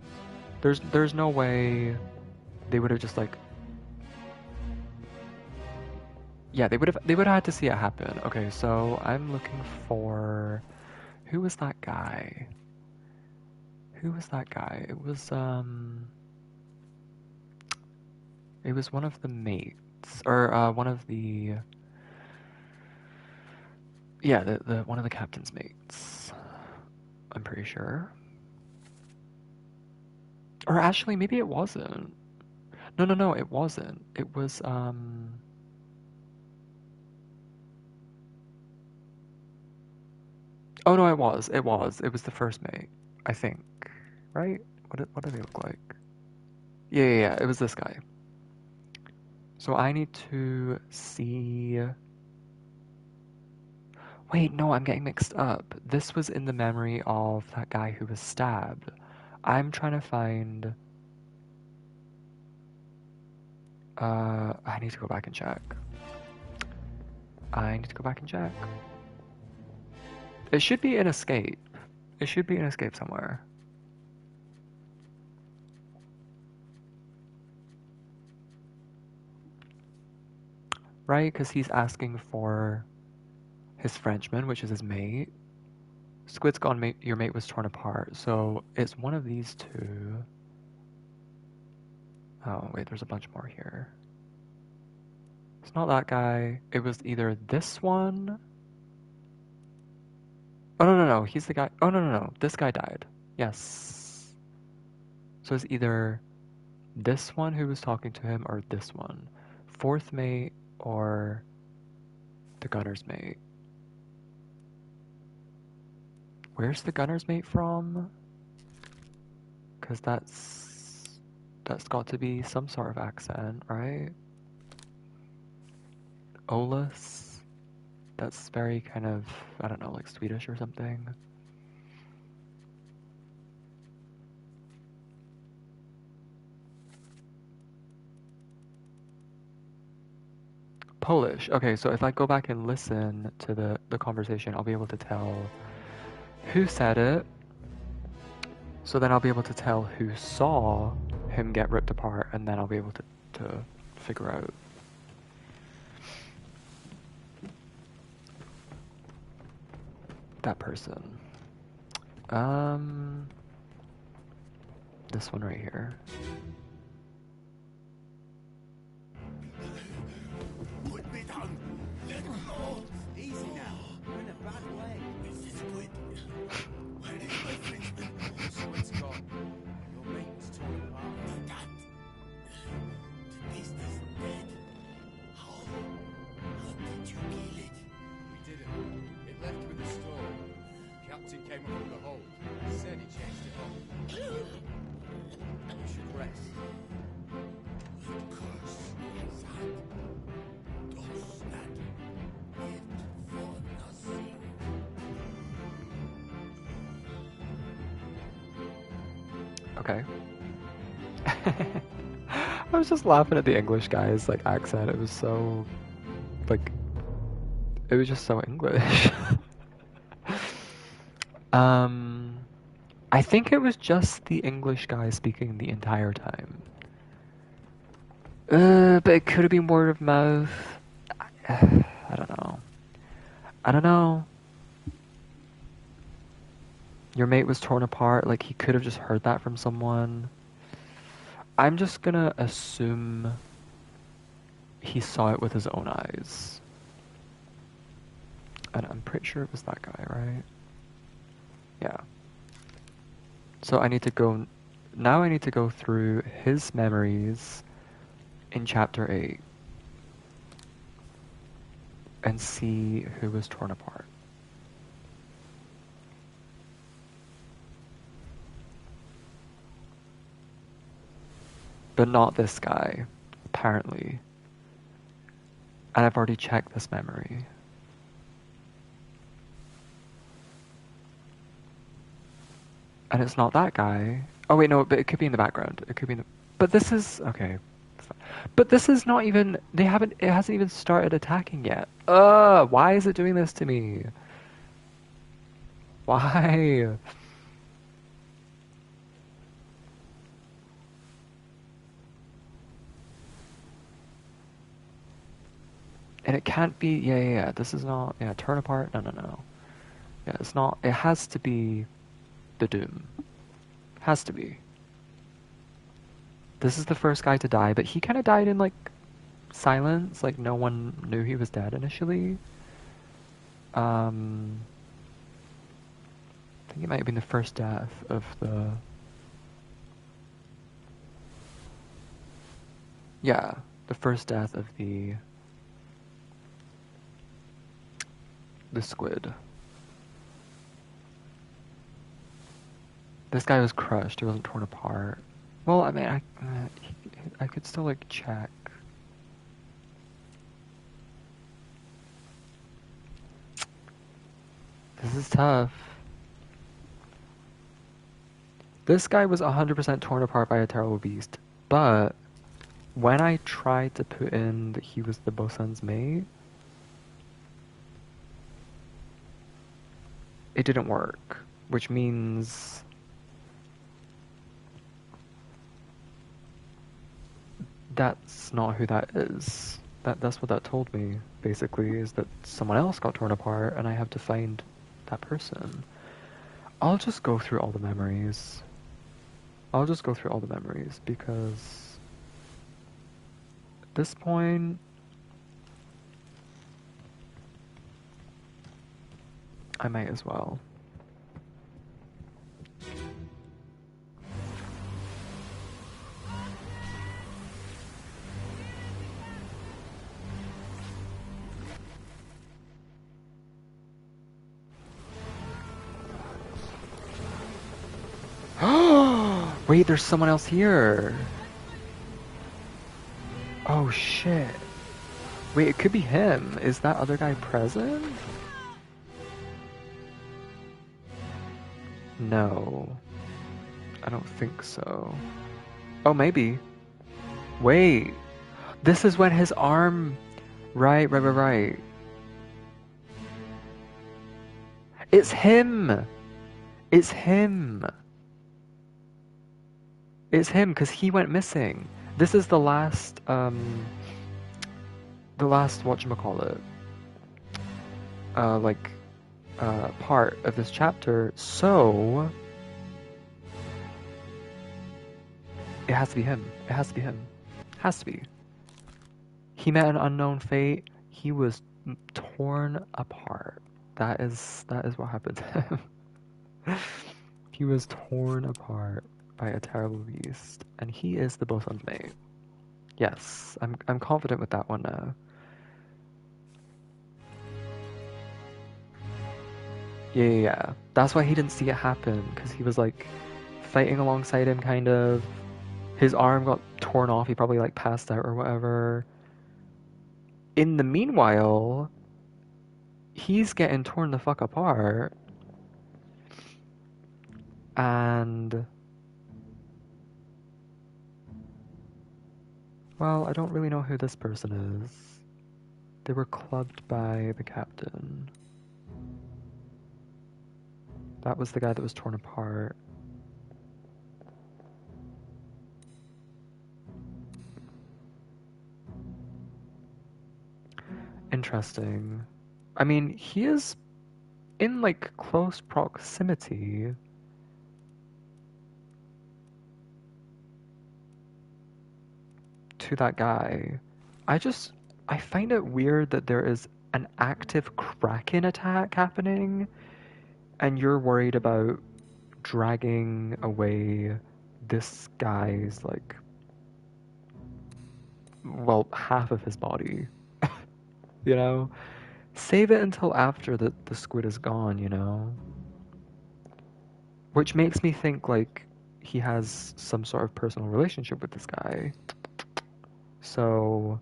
There's no way they would have just like. Yeah, they would have had to see it happen. Okay, so I'm looking for who was that guy? Who was that guy? It was one of the mates or one of the the one of the captain's mates. I'm pretty sure. Or actually, maybe it wasn't. No, it wasn't. It was, oh no, it was. It was. It was the first mate, I think. Right? What do they look like? Yeah. It was this guy. So I need to see... Wait, no, I'm getting mixed up. This was in the memory of that guy who was stabbed. I'm trying to find... I need to go back and check. It should be an escape. It should be an escape somewhere. Right? Because he's asking for his Frenchman, which is his mate. Squid's gone, mate. Your mate was torn apart. So it's one of these two. Oh, wait, there's a bunch more here. It's not that guy. It was either this one. Oh, no. He's the guy. Oh, no. This guy died. Yes. So it's either this one who was talking to him or this one. Fourth mate or the gunner's mate. Where's the gunner's mate from? Because that's got to be some sort of accent, right? Olus? That's very kind of, I don't know, like Swedish or something. Polish. Okay, so if I go back and listen to the conversation, I'll be able to tell who said it. So then I'll be able to tell who saw him get ripped apart, and then I'll be able to figure out. That person. This one right here. Would be done. Let go. Easy now. You're in a bad way. This is good. Where is my Frenchman? Squid's gone. Your mate was torn apart. That. The beast is dead. How did you kill it? We didn't. It left with the storm. Captain came up from the hold. Said he changed it off. You should rest. The curse is that. Those that live for nothing. Okay. I was just laughing at the English guy's like accent. It was so like it was just so English. um I think it was just the English guy speaking the entire time. But it could have been word of mouth. I don't know. I don't know. Your mate was torn apart, like he could have just heard that from someone. I'm just gonna assume he saw it with his own eyes. And I'm pretty sure it was that guy, right? Yeah. So I need to go... Now I need to go through his memories in chapter 8 and see who was torn apart. But not this guy, apparently. And I've already checked this memory. And it's not that guy. Oh wait, no, but it could be in the background. It could be in the... But this is... Okay. But this is not even... They haven't... It hasn't even started attacking yet. Why is it doing this to me? Why? And it can't be... Yeah. This is not... Yeah, turn apart? No. Yeah, it's not... It has to be the Doom. Has to be. This is the first guy to die, but he kind of died in, like, silence. Like, no one knew he was dead initially. I think it might have been the first death of the... Yeah, the first death of the squid. This guy was crushed. He wasn't torn apart. Well, I mean, I could still, like, check. This is tough. This guy was 100% torn apart by a terrible beast, but when I tried to put in that he was the bosun's mate, it didn't work, which means that's not who that is. That's what that told me, basically, is that someone else got torn apart and I have to find that person. I'll just go through all the memories. Because at this point I might as well. Wait, there's someone else here. Oh shit. Wait, it could be him. Is that other guy present? No. I don't think so. Oh, maybe. Wait. This is when his arm... Right. It's him! It's him! It's him, because he went missing. This is the last, whatchamacallit, part of this chapter, so... It has to be him. It has to be him. Has to be. He met an unknown fate. He was torn apart. That is what happened to him. He was torn apart by a terrible beast, and he is the bosun's mate. Yes, I'm confident with that one now. Yeah. That's why he didn't see it happen, because he was like fighting alongside him, kind of. His arm got torn off. He probably like passed out or whatever. In the meanwhile, he's getting torn the fuck apart, and Well, I don't really know who this person is. They were clubbed by the captain. That was the guy that was torn apart. Interesting. I mean, he is in like close proximity. To that guy. I find it weird that there is an active Kraken attack happening and you're worried about dragging away this guy's like, well, half of his body. You know? Save it until after the squid is gone, you know? Which makes me think like he has some sort of personal relationship with this guy. So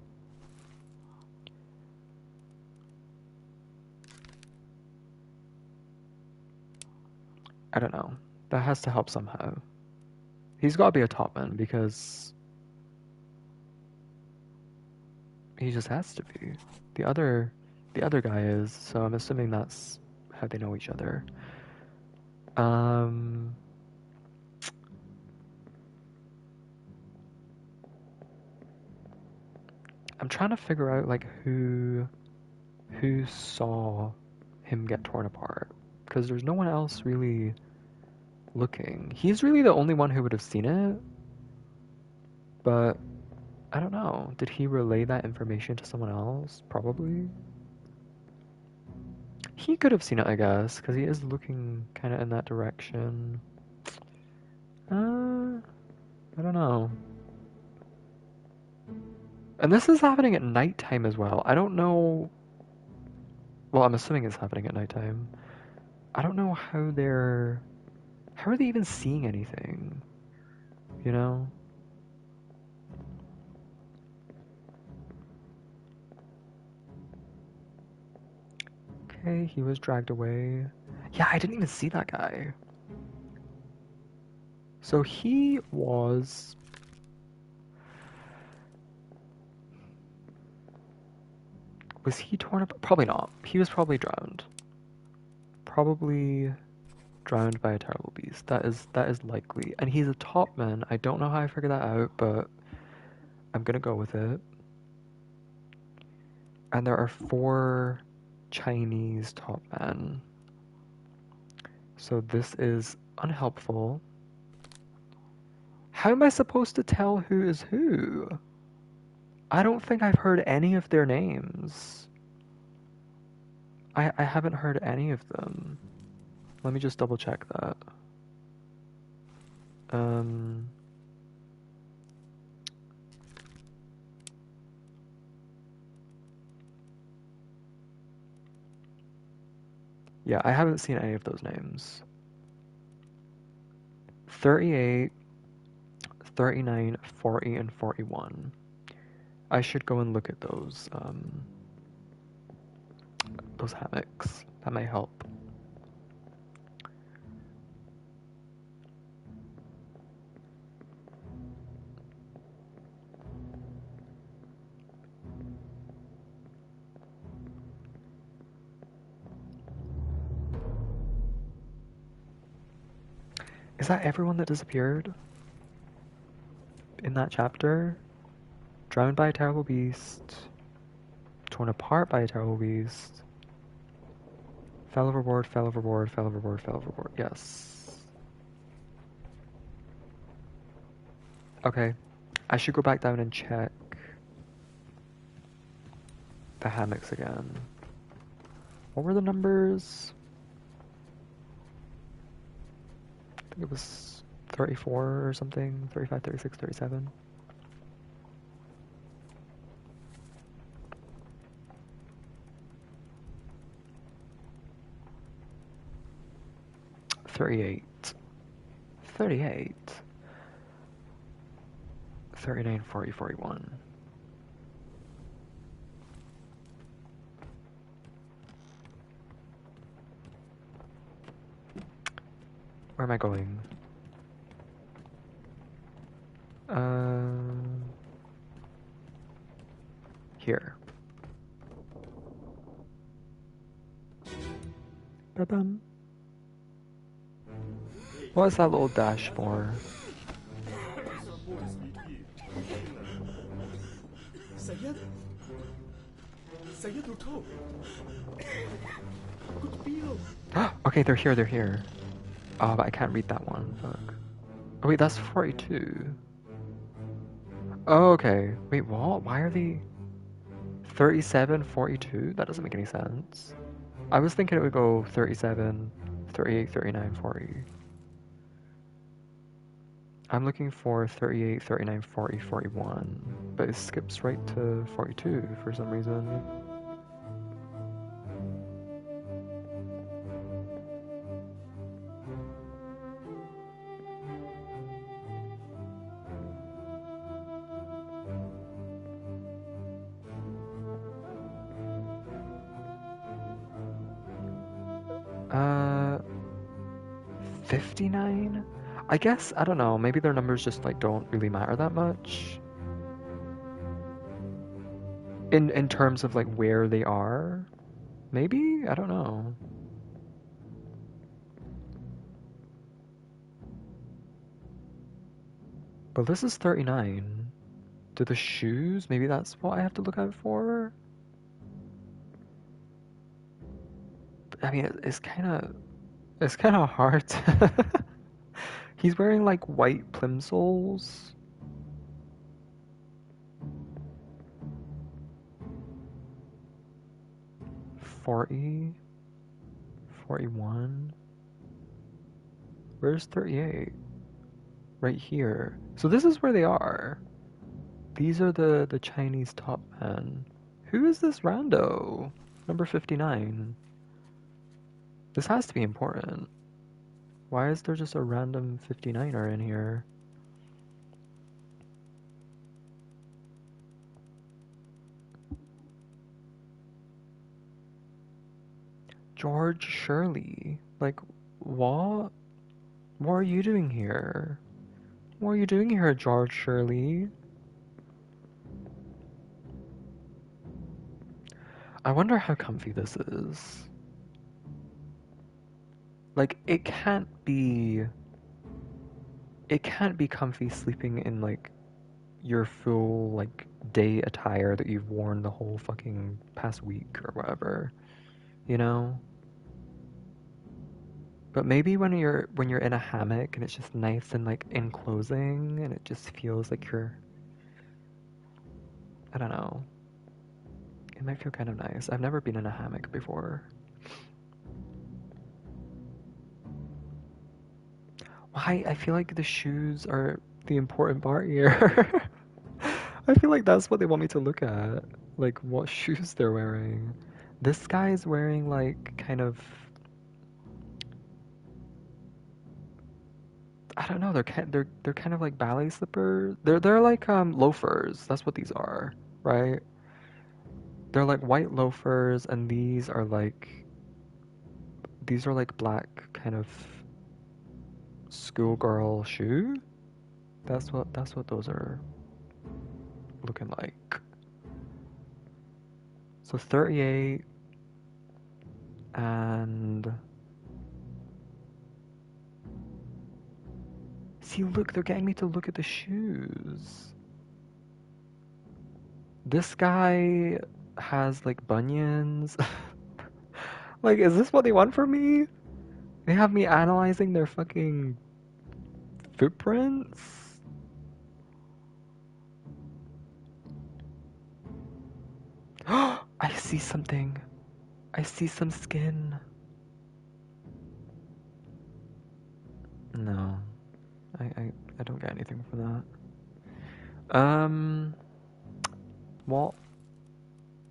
I don't know. That has to help somehow. He's got to be a top man because he just has to be. The other guy is, so I'm assuming that's how they know each other. I'm trying to figure out like who saw him get torn apart because there's no one else really looking. He's really the only one who would have seen it, but I don't know. Did he relay that information to someone else? Probably. He could have seen it, I guess, because he is looking kind of in that direction. I don't know. And this is happening at nighttime as well. I don't know. Well, I'm assuming it's happening at nighttime. I don't know how they're. How are they even seeing anything? You know? Okay, he was dragged away. Yeah, I didn't even see that guy. So he was. Was he torn up? Probably not. He was probably drowned. Probably drowned by a terrible beast. That is likely. And he's a top man. I don't know how I figured that out, but I'm gonna go with it. And there are 4 Chinese top men. So this is unhelpful. How am I supposed to tell who is who? I don't think I've heard any of their names. I haven't heard any of them. Let me just double check that. Yeah, I haven't seen any of those names. 38, 39, 40, and 41. I should go and look at those hammocks. That might help. Is that everyone that disappeared in that chapter? Drowned by a terrible beast, torn apart by a terrible beast, fell overboard, fell overboard, fell overboard, fell overboard. Yes. Okay. I should go back down and check the hammocks again. What were the numbers? I think it was 34 or something. 35, 36, 37. $38. 38. 39, 40, 41. Where am I going? Ba-bum. What is that little dash for? Sayed? Sayed Ruto? Good deal. Okay, they're here, they're here. Oh, but I can't read that one. Fuck. Oh, wait, that's 42. Oh, okay. Wait, what? Why are they 37, 42? That doesn't make any sense. I was thinking it would go 37, 38, 39, 40. I'm looking for 38, 39, 40, 41. But it skips right to 42 for some reason. Uh, 59? I guess, I don't know, maybe their numbers just like don't really matter that much. In terms of like where they are? Maybe? I don't know. But this is 39. Do the shoes? Maybe that's what I have to look out for? I mean, it's kind of hard to He's wearing like white plimsolls. $40, $41. Where's 38? Right here. So this is where they are. These are the Chinese top men. Who is this rando? Number 59. This has to be important. Why is there just a random 59er in here? George Shirley. Like, what? What are you doing here? What are you doing here, George Shirley? I wonder how comfy this is. Like, it can't be comfy sleeping in like your full like day attire that you've worn the whole fucking past week or whatever. You know? But maybe when you're in a hammock and it's just nice and like enclosing and it just feels like you're, I don't know. It might feel kind of nice. I've never been in a hammock before. Why? I feel like the shoes are the important part here. I feel like that's what they want me to look at. Like what shoes they're wearing. This guy's wearing like kind of, I don't know, they're kind of like ballet slippers. They're like loafers. That's what these are, right? They're like white loafers and these are like black kind of schoolgirl shoe. That's what those are looking like. So 38 and see, look, they're getting me to look at the shoes. This guy has like bunions. Like, is this what they want from me? They have me analyzing their fucking footprints? I see something. I see some skin. No. I don't get anything from that.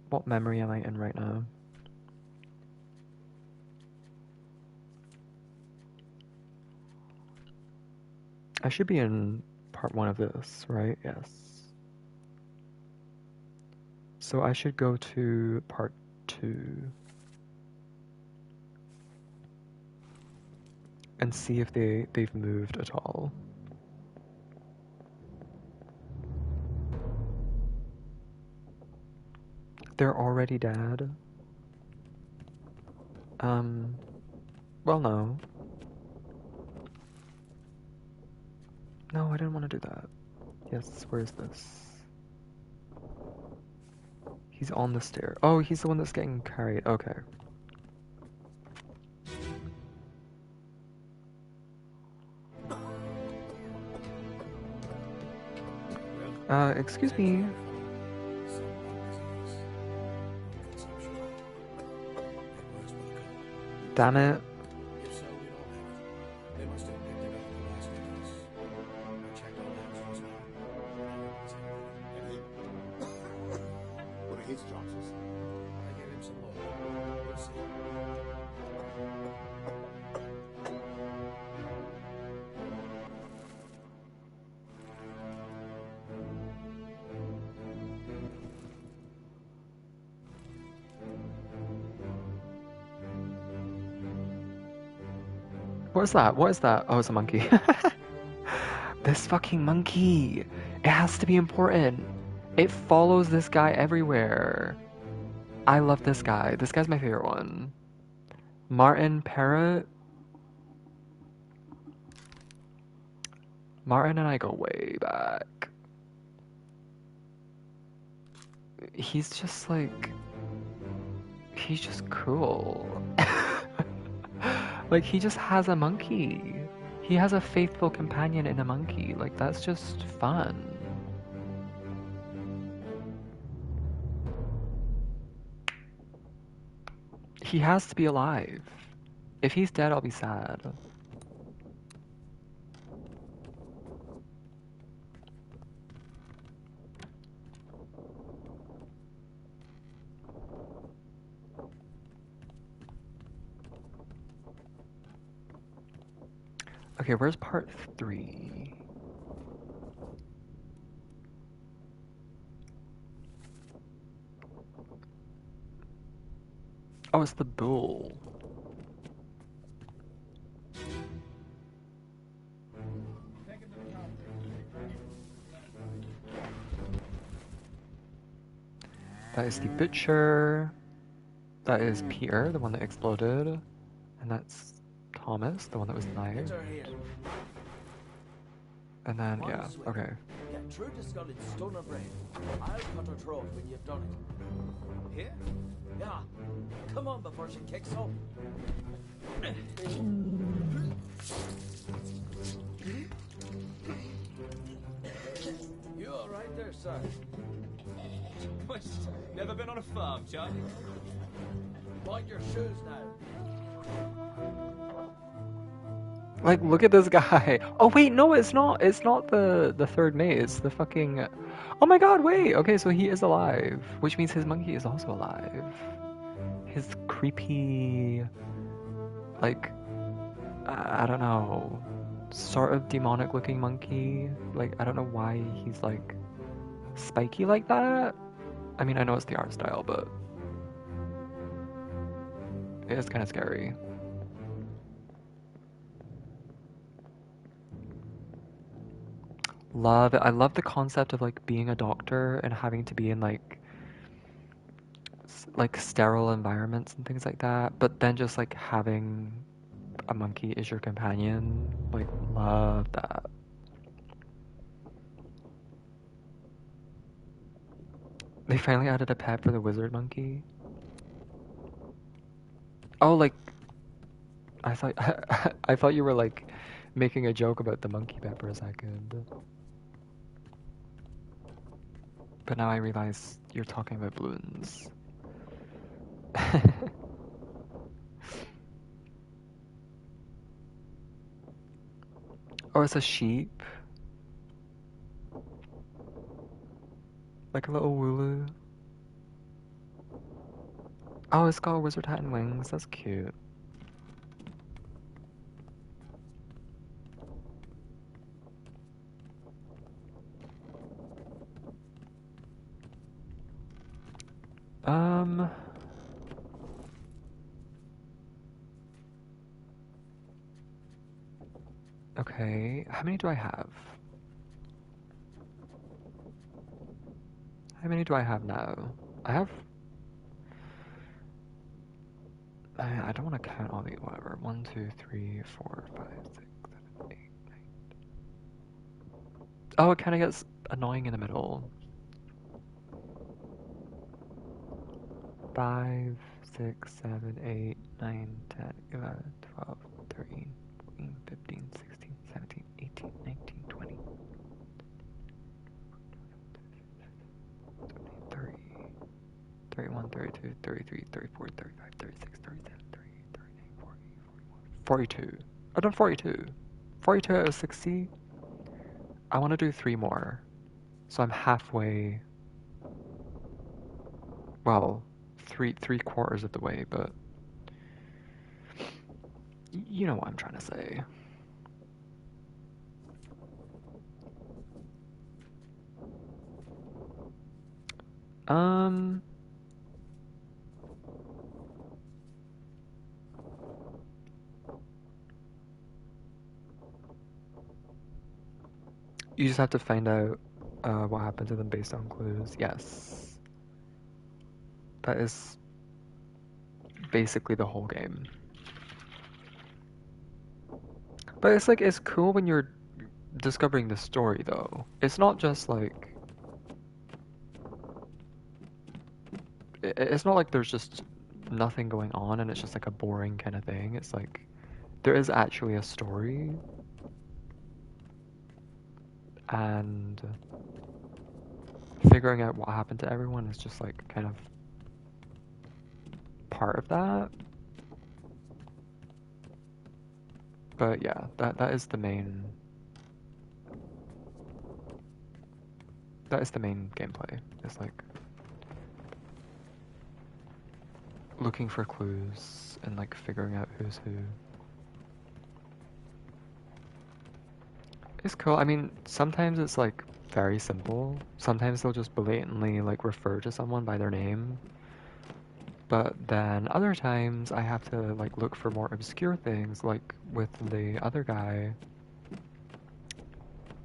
What memory am I in right now? I should be in part 1 of this, right? Yes. So I should go to part 2 and see if they've moved at all. They're already dead. Well, no. No, I didn't want to do that. Yes, where is this? He's on the stair. Oh, he's the one that's getting carried. Okay. Excuse me. Damn it. If so, we don't have it. They must have picked it up in the last few days. I checked all that just now. And he? What are his chances? I give him some more. We'll see. What is that? What is that? Oh, it's a monkey. This fucking monkey. It has to be important. It follows this guy everywhere. I love this guy. This guy's my favorite one. Martin Parrott. Martin and I go way back. He's just like... He's just cool. Like, he just has a monkey. He has a faithful companion in a monkey. Like, that's just fun. He has to be alive. If he's dead, I'll be sad. Okay, where's part 3? Oh, it's the bull. That is the butcher. That is Peter, the one that exploded. And that's Thomas, the one that was alive. Get her here. And then, yeah, okay. Get through the skull in stone or brain. I'll cut her throat when you've done it. Here? Yeah. Come on before she kicks up. You all right there, sir? Never been on a farm, Charlie? Mind your shoes now. Like, look at this guy. Oh wait, no, it's not. It's not the third mate. It's the fucking. Oh my God! Wait. Okay, so he is alive, which means his monkey is also alive. His creepy, like, I don't know, sort of demonic-looking monkey. Like, I don't know why he's like spiky like that. I mean, I know it's the art style, but it is kind of scary. Love it. I love the concept of like being a doctor and having to be in like sterile environments and things like that, but then just like having a monkey as your companion. Like, love that. They finally added a pet for the wizard monkey. Oh, like I thought I thought you were like making a joke about the monkey pet for a second. But now I realize you're talking about balloons. Oh, it's a sheep. Like a little wooloo. Oh, it's got a wizard hat and wings. That's cute. Okay, how many do I have? How many do I have now? I have... I don't want to count all the whatever. 1, 2, 3, 4, 5, 6, 7, 8, 9. Oh, it kind of gets annoying in the middle. 5, 6, 7, 8, 9, 10, 11, 12, 13, 14, 15, 16, 17, 18, 19, 20, 30, 31, 32, 33, 34, 35, 36, 37, 38, 39, 40, 41, 42. I've done 42. 42 out of 60. I want to do 3 more. So I'm halfway. Well, three quarters of the way, but you know what I'm trying to say. Um, you just have to find out what happened to them based on clues. Yes, that is basically the whole game. But it's like it's cool when you're discovering the story though. It's not just like it's not like there's just nothing going on and it's just like a boring kind of thing. It's like there is actually a story and figuring out what happened to everyone is just like kind of part of that. But yeah, that is the main gameplay. It's like looking for clues and like figuring out who's who. It's cool. I mean, sometimes it's like very simple. Sometimes they'll just blatantly like refer to someone by their name. But then other times I have to like look for more obscure things, like with the other guy,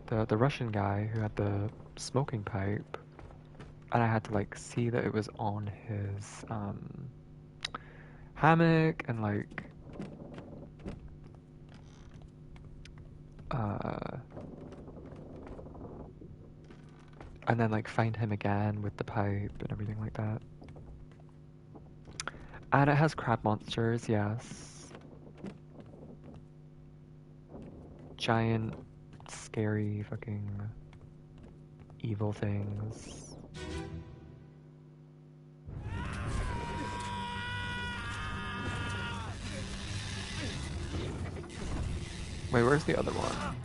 the Russian guy who had the smoking pipe, and I had to like see that it was on his hammock and like and then like find him again with the pipe and everything like that. And it has crab monsters, yes. Giant, scary, fucking evil things. Wait, where's the other one?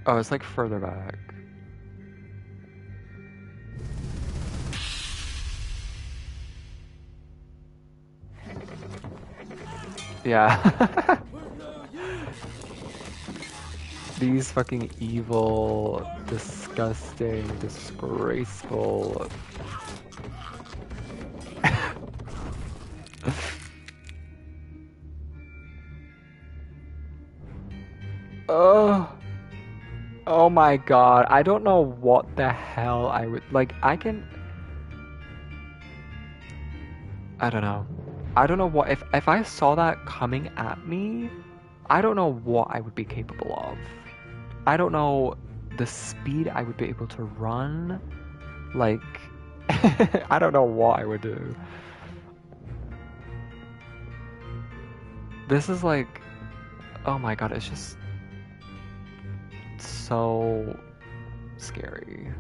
Oh, it's like further back. Yeah. These fucking evil, disgusting, disgraceful. Oh. Oh my god. I don't know what the hell I would like. I don't know. I don't know what if I saw that coming at me, I don't know what I would be capable of. I don't know the speed I would be able to run. Like I don't know what I would do. This is like oh my god, it's just so scary.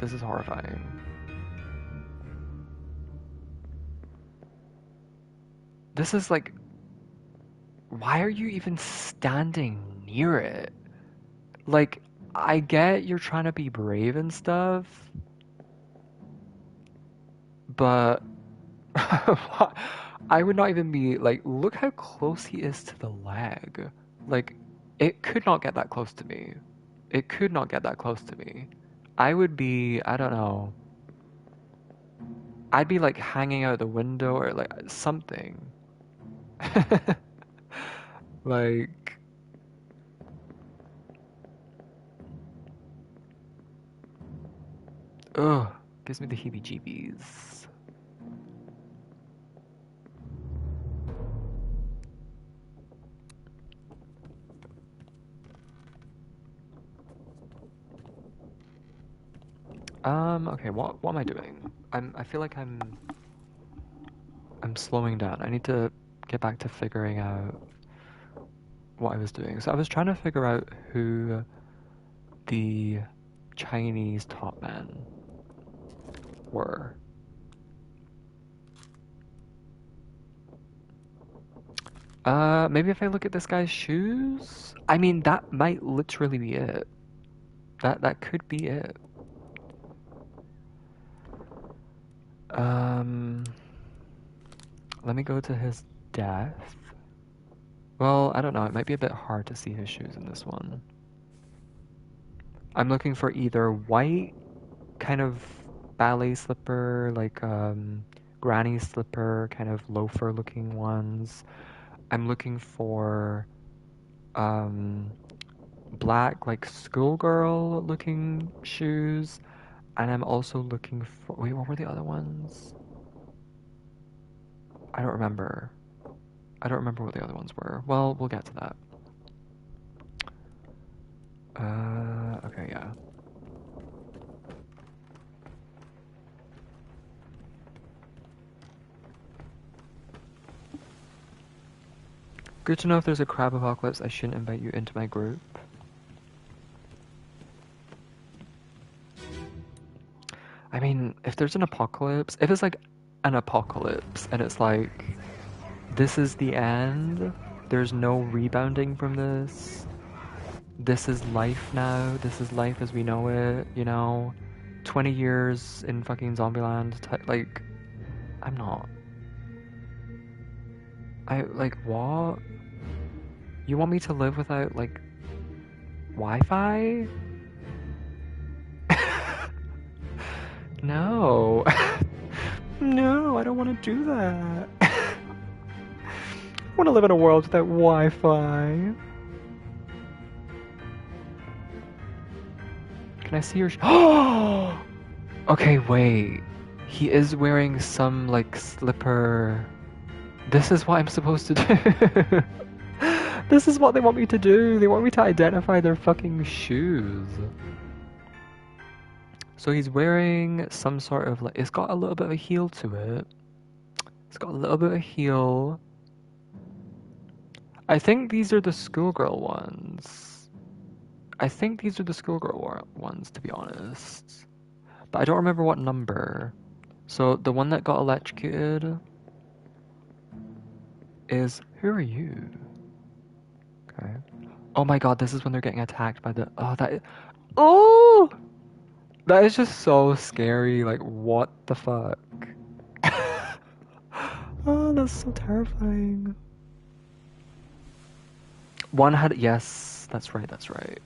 This is horrifying. This is like why are you even standing near it? Like, I get you're trying to be brave and stuff, but I would not even be like, look how close he is to the leg. Like, it could not get that close to me. It could not get that close to me. I would be, I don't know. I'd be like hanging out the window or like something. Like, ugh, gives me the heebie-jeebies. Okay, what am I doing? I feel like I'm slowing down. I need to get back to figuring out what I was doing. So I was trying to figure out who the Chinese top men were. Maybe if I look at this guy's shoes? I mean, that might literally be it. That could be it. Um, Let me go to his death. Well, I don't know. It might be a bit hard to see his shoes in this one. I'm looking for either white, kind of ballet slipper, like granny slipper, kind of loafer looking ones. I'm looking for um black, like schoolgirl looking shoes. And I'm also looking for, wait, what were the other ones? I don't remember. I don't remember what the other ones were. Well, we'll get to that. Okay, yeah. Good to know if there's a crab apocalypse, I shouldn't invite you into my group. I mean, if there's an apocalypse, if it's like an apocalypse and it's like, this is the end, there's no rebounding from this, this is life now, this is life as we know it, you know, 20 years in fucking Zombieland, like, I'm not. Like, what? You want me to live without, like, Wi-Fi? No. No, I don't want to do that. I want to live in a world without Wi-Fi. Can I see your Oh! Okay, wait. He is wearing some, like, slipper. This is what I'm supposed to do. This is what they want me to do. They want me to identify their fucking shoes. So he's wearing some sort of, like, it's got a little bit of a heel to it. It's got a little bit of heel. I think these are the schoolgirl ones. I think these are the schoolgirl ones, to be honest. But I don't remember what number. So the one that got electrocuted is, who are you? Okay. Oh my god, this is when they're getting attacked by the, oh! That is just so scary, like, what the fuck? Oh, that's so terrifying. One had, yes, that's right, that's right.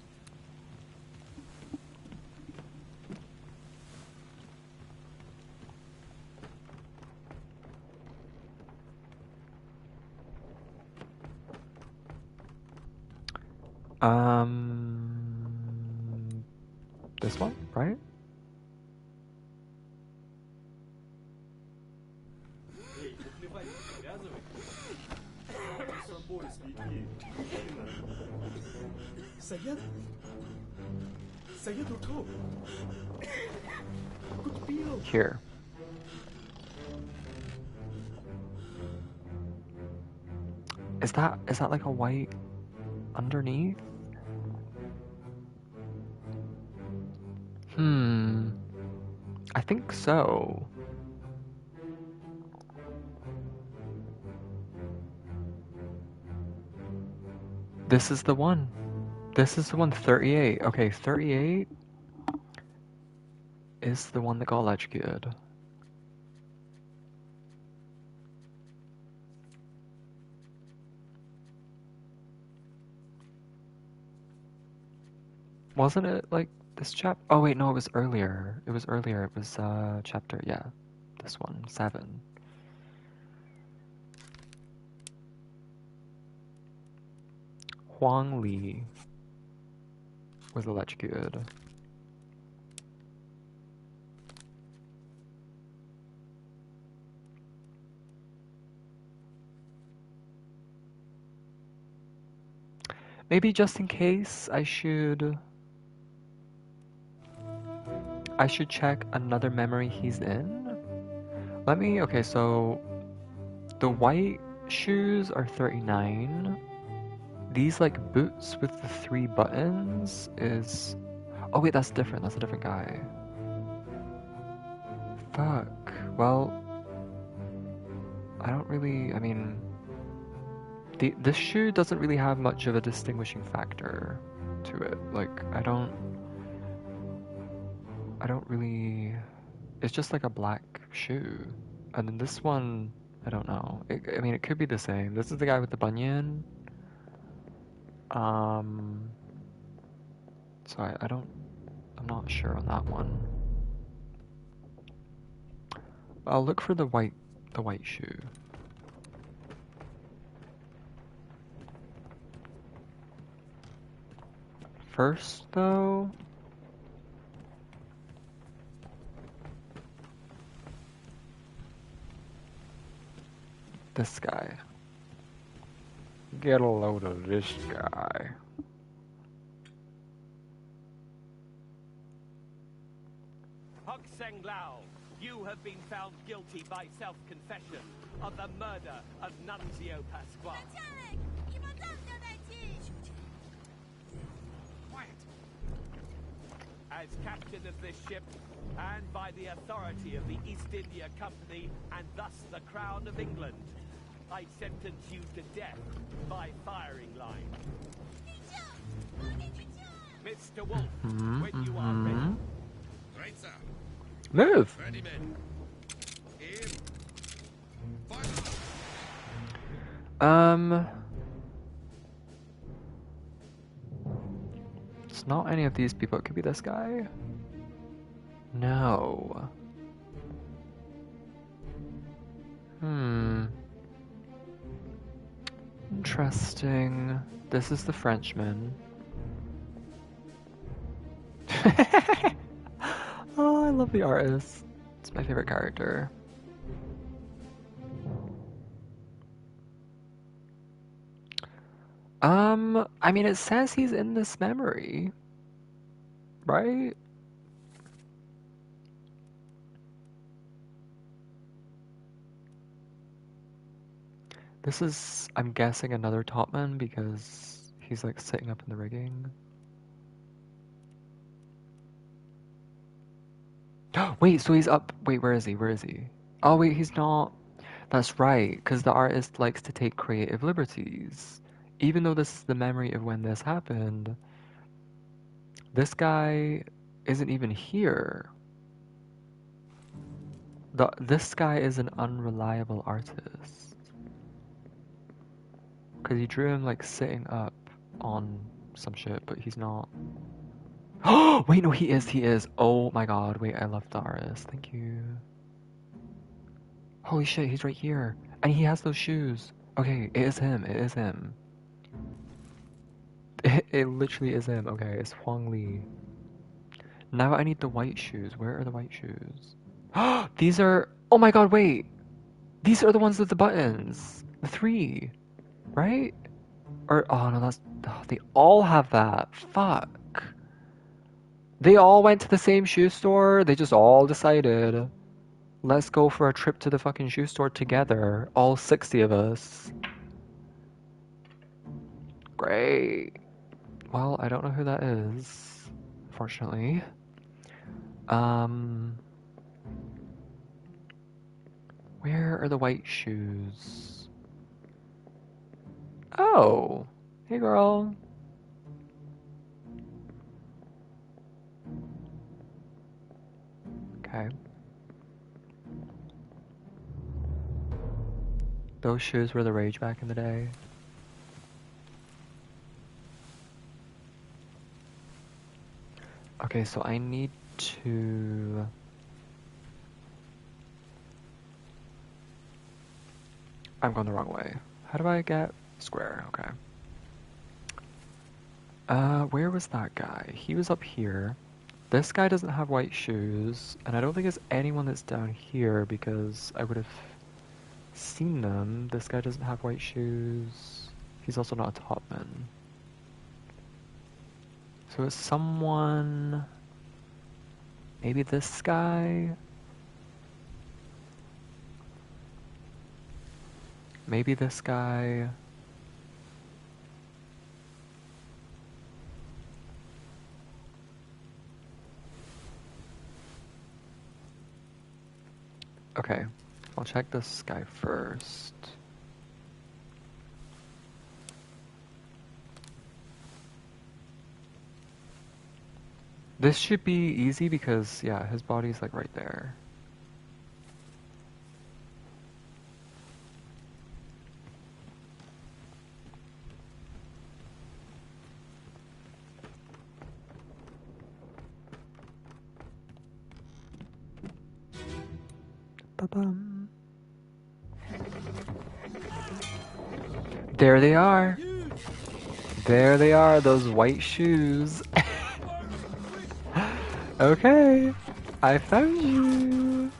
This one, right? سيد سيد دكتور كنت فيه Here. Is that like a white underneath? I think so. This is the one. This is the one, 38. Okay, 38 is the one that got electrocuted. Wasn't it like this chapter? Oh wait, no, it was earlier. It was earlier. It was chapter, yeah. This one, 7. Huang Li was electrocuted. Maybe just in case, I should I should check another memory he's in. Let me, okay, so the white shoes are 39. These like boots with the 3 buttons is, oh wait, that's different, that's a different guy. Fuck, well, I don't really, I mean, this shoe doesn't really have much of a distinguishing factor to it. Like, I don't really, it's just like a black shoe. And then this one, I don't know. I mean, it could be the same. This is the guy with the bunion. So I'm not sure on that one. I'll look for the white shoe. First, though, this guy. Get a load of this guy. Hogseng-Lao, you have been found guilty by self-confession of the murder of Nunzio Pasquale. As captain of this ship, and by the authority of the East India Company, and thus the Crown of England, I sentence you to death by firing line. Mr. Wolf, when you are ready. Right, sir. Move! Ready, men. Aim. Fire. It's not any of these people. It could be this guy. No. Interesting. This is the Frenchman. Oh, I love the artist. It's my favorite character. I mean, it says he's in this memory, right? This is, I'm guessing, another topman because he's like sitting up in the rigging. Wait, so he's up. Wait, where is he? Where is he? Oh, wait, he's not. That's right, because the artist likes to take creative liberties. Even though this is the memory of when this happened, this guy isn't even here. This guy is an unreliable artist. Because he drew him like sitting up on some shit, but he's not. Oh, wait, no, he is. Oh my god, wait, I love the artist. Thank you. Holy shit, he's right here. And he has those shoes. Okay, it is him. It literally is him. Okay, it's Huang Li. Now I need the white shoes. Where are the white shoes? These are... Oh my god, wait. These are the ones with the buttons. The 3. Right? Or... Oh no, that's... Oh, they all have that. Fuck. They all went to the same shoe store. They just all decided, let's go for a trip to the fucking shoe store together. All 60 of us. Great. Well, I don't know who that is, fortunately. Where are the white shoes? Oh, hey girl. Okay. Those shoes were the rage back in the day. Okay, so I need to... I'm going the wrong way. How do I get square? Okay. Where was that guy? He was up here. This guy doesn't have white shoes, and I don't think there's anyone that's down here because I would have seen them. This guy doesn't have white shoes. He's also not a topman. So it's someone... Maybe this guy? Maybe this guy? Okay, I'll check this guy first. This should be easy because, yeah, his body's like right there. Ba-bum. There they are. There they are, those white shoes. Okay, I found you.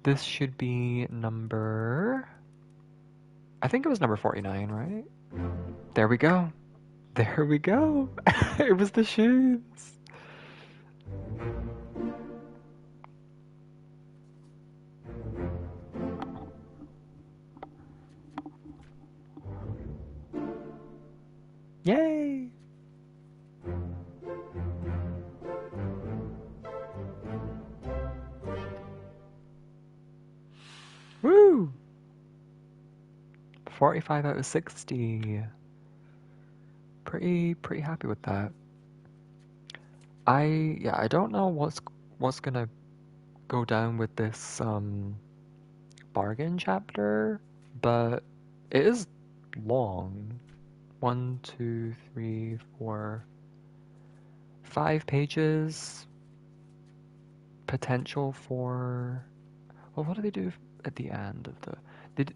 This should be number... I think it was number 49, right? There we go. There we go. It was the shoes. Yay! Woo! 45 out of 60. Pretty happy with that. I don't know what's gonna go down with this bargain chapter, but it is long. 1, 2, 3, 4, 5 pages. Potential for... Well, what do they do at the end of the...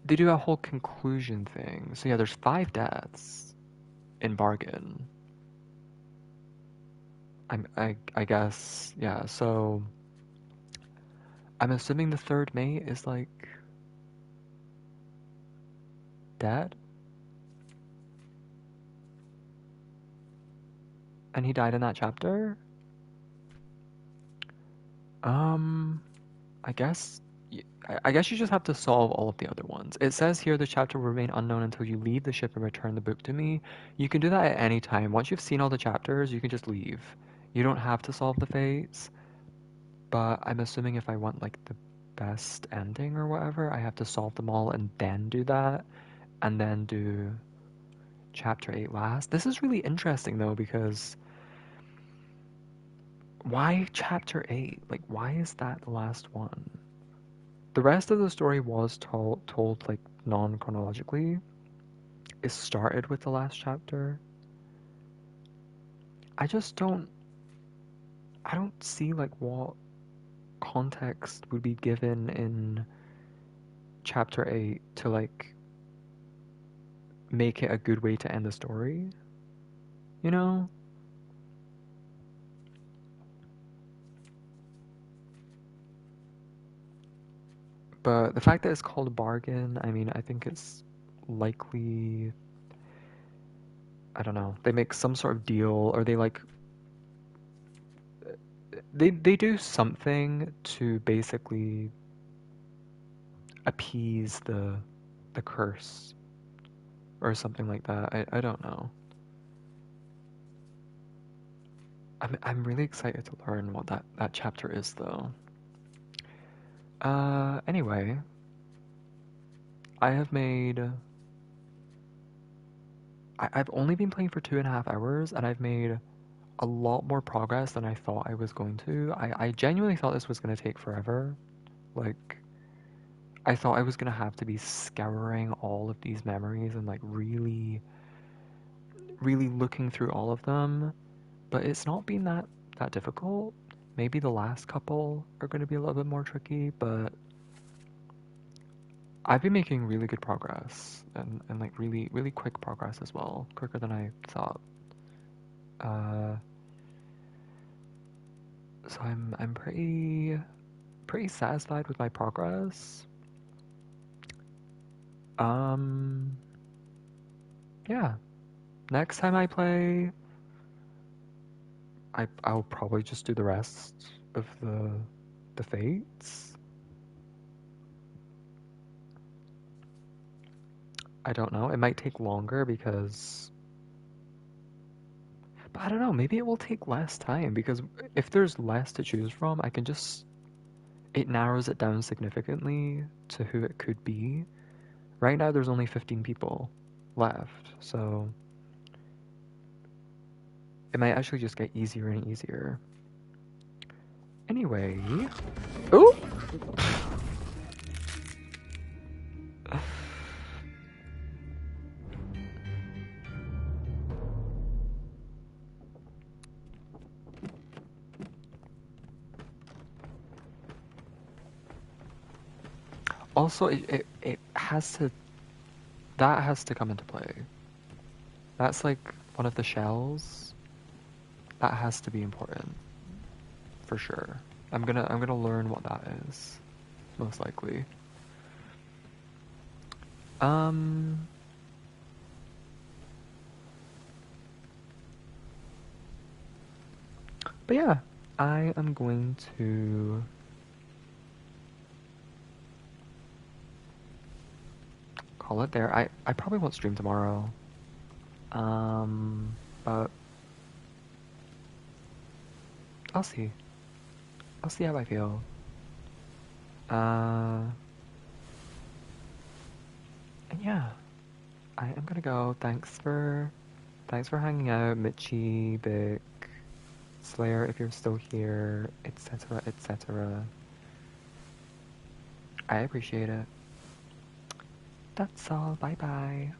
They do a whole conclusion thing. So yeah, there's 5 deaths in bargain. I guess, yeah, so... I'm assuming the third mate is, like... dead? And he died in that chapter? I guess... I guess you just have to solve all of the other ones. It says here the chapter will remain unknown until you leave the ship and return the book to me. You can do that at any time. Once you've seen all the chapters, you can just leave. You don't have to solve the fates, but I'm assuming if I want like the best ending or whatever, I have to solve them all and then do that, and then do chapter 8 last. This is really interesting though, because why chapter 8? Like, why is that the last one? The rest of the story was told like non-chronologically. It started with the last chapter. I just don't... I don't see like what context would be given in chapter 8 to like make it a good way to end the story, you know? But the fact that it's called a bargain, I mean, I think it's likely, I don't know, they make some sort of deal, or they like, they do something to basically appease the curse or something like that. I don't know. I'm really excited to learn what that chapter is though. Anyway, I have made... I've only been playing for 2.5 hours, and I've made a lot more progress than I thought I was going to. I genuinely thought this was going to take forever. Like, I thought I was going to have to be scouring all of these memories and like really looking through all of them, but it's not been that difficult. Maybe the last couple are going to be a little bit more tricky, but I've been making really good progress and like really quick progress as well, quicker than I thought. So I'm pretty satisfied with my progress. Yeah. Next time I play, I'll probably just do the rest of the fates. I don't know. It might take longer because, but I don't know. Maybe it will take less time because if there's less to choose from, I can just, it narrows it down significantly to who it could be. Right now, there's only 15 people left, so it might actually just get easier and easier. Anyway, ooh. Also, it has to, that has to come into play. That's like one of the shells. That has to be important. For sure. I'm gonna learn what that is. Most likely. Um But yeah, I am going to call it there. I probably won't stream tomorrow. But I'll see. I'll see how I feel. And yeah, I am gonna go. Thanks for hanging out, Mitchie, Vic, Slayer, if you're still here, etc., etc. I appreciate it. That's all. Bye bye.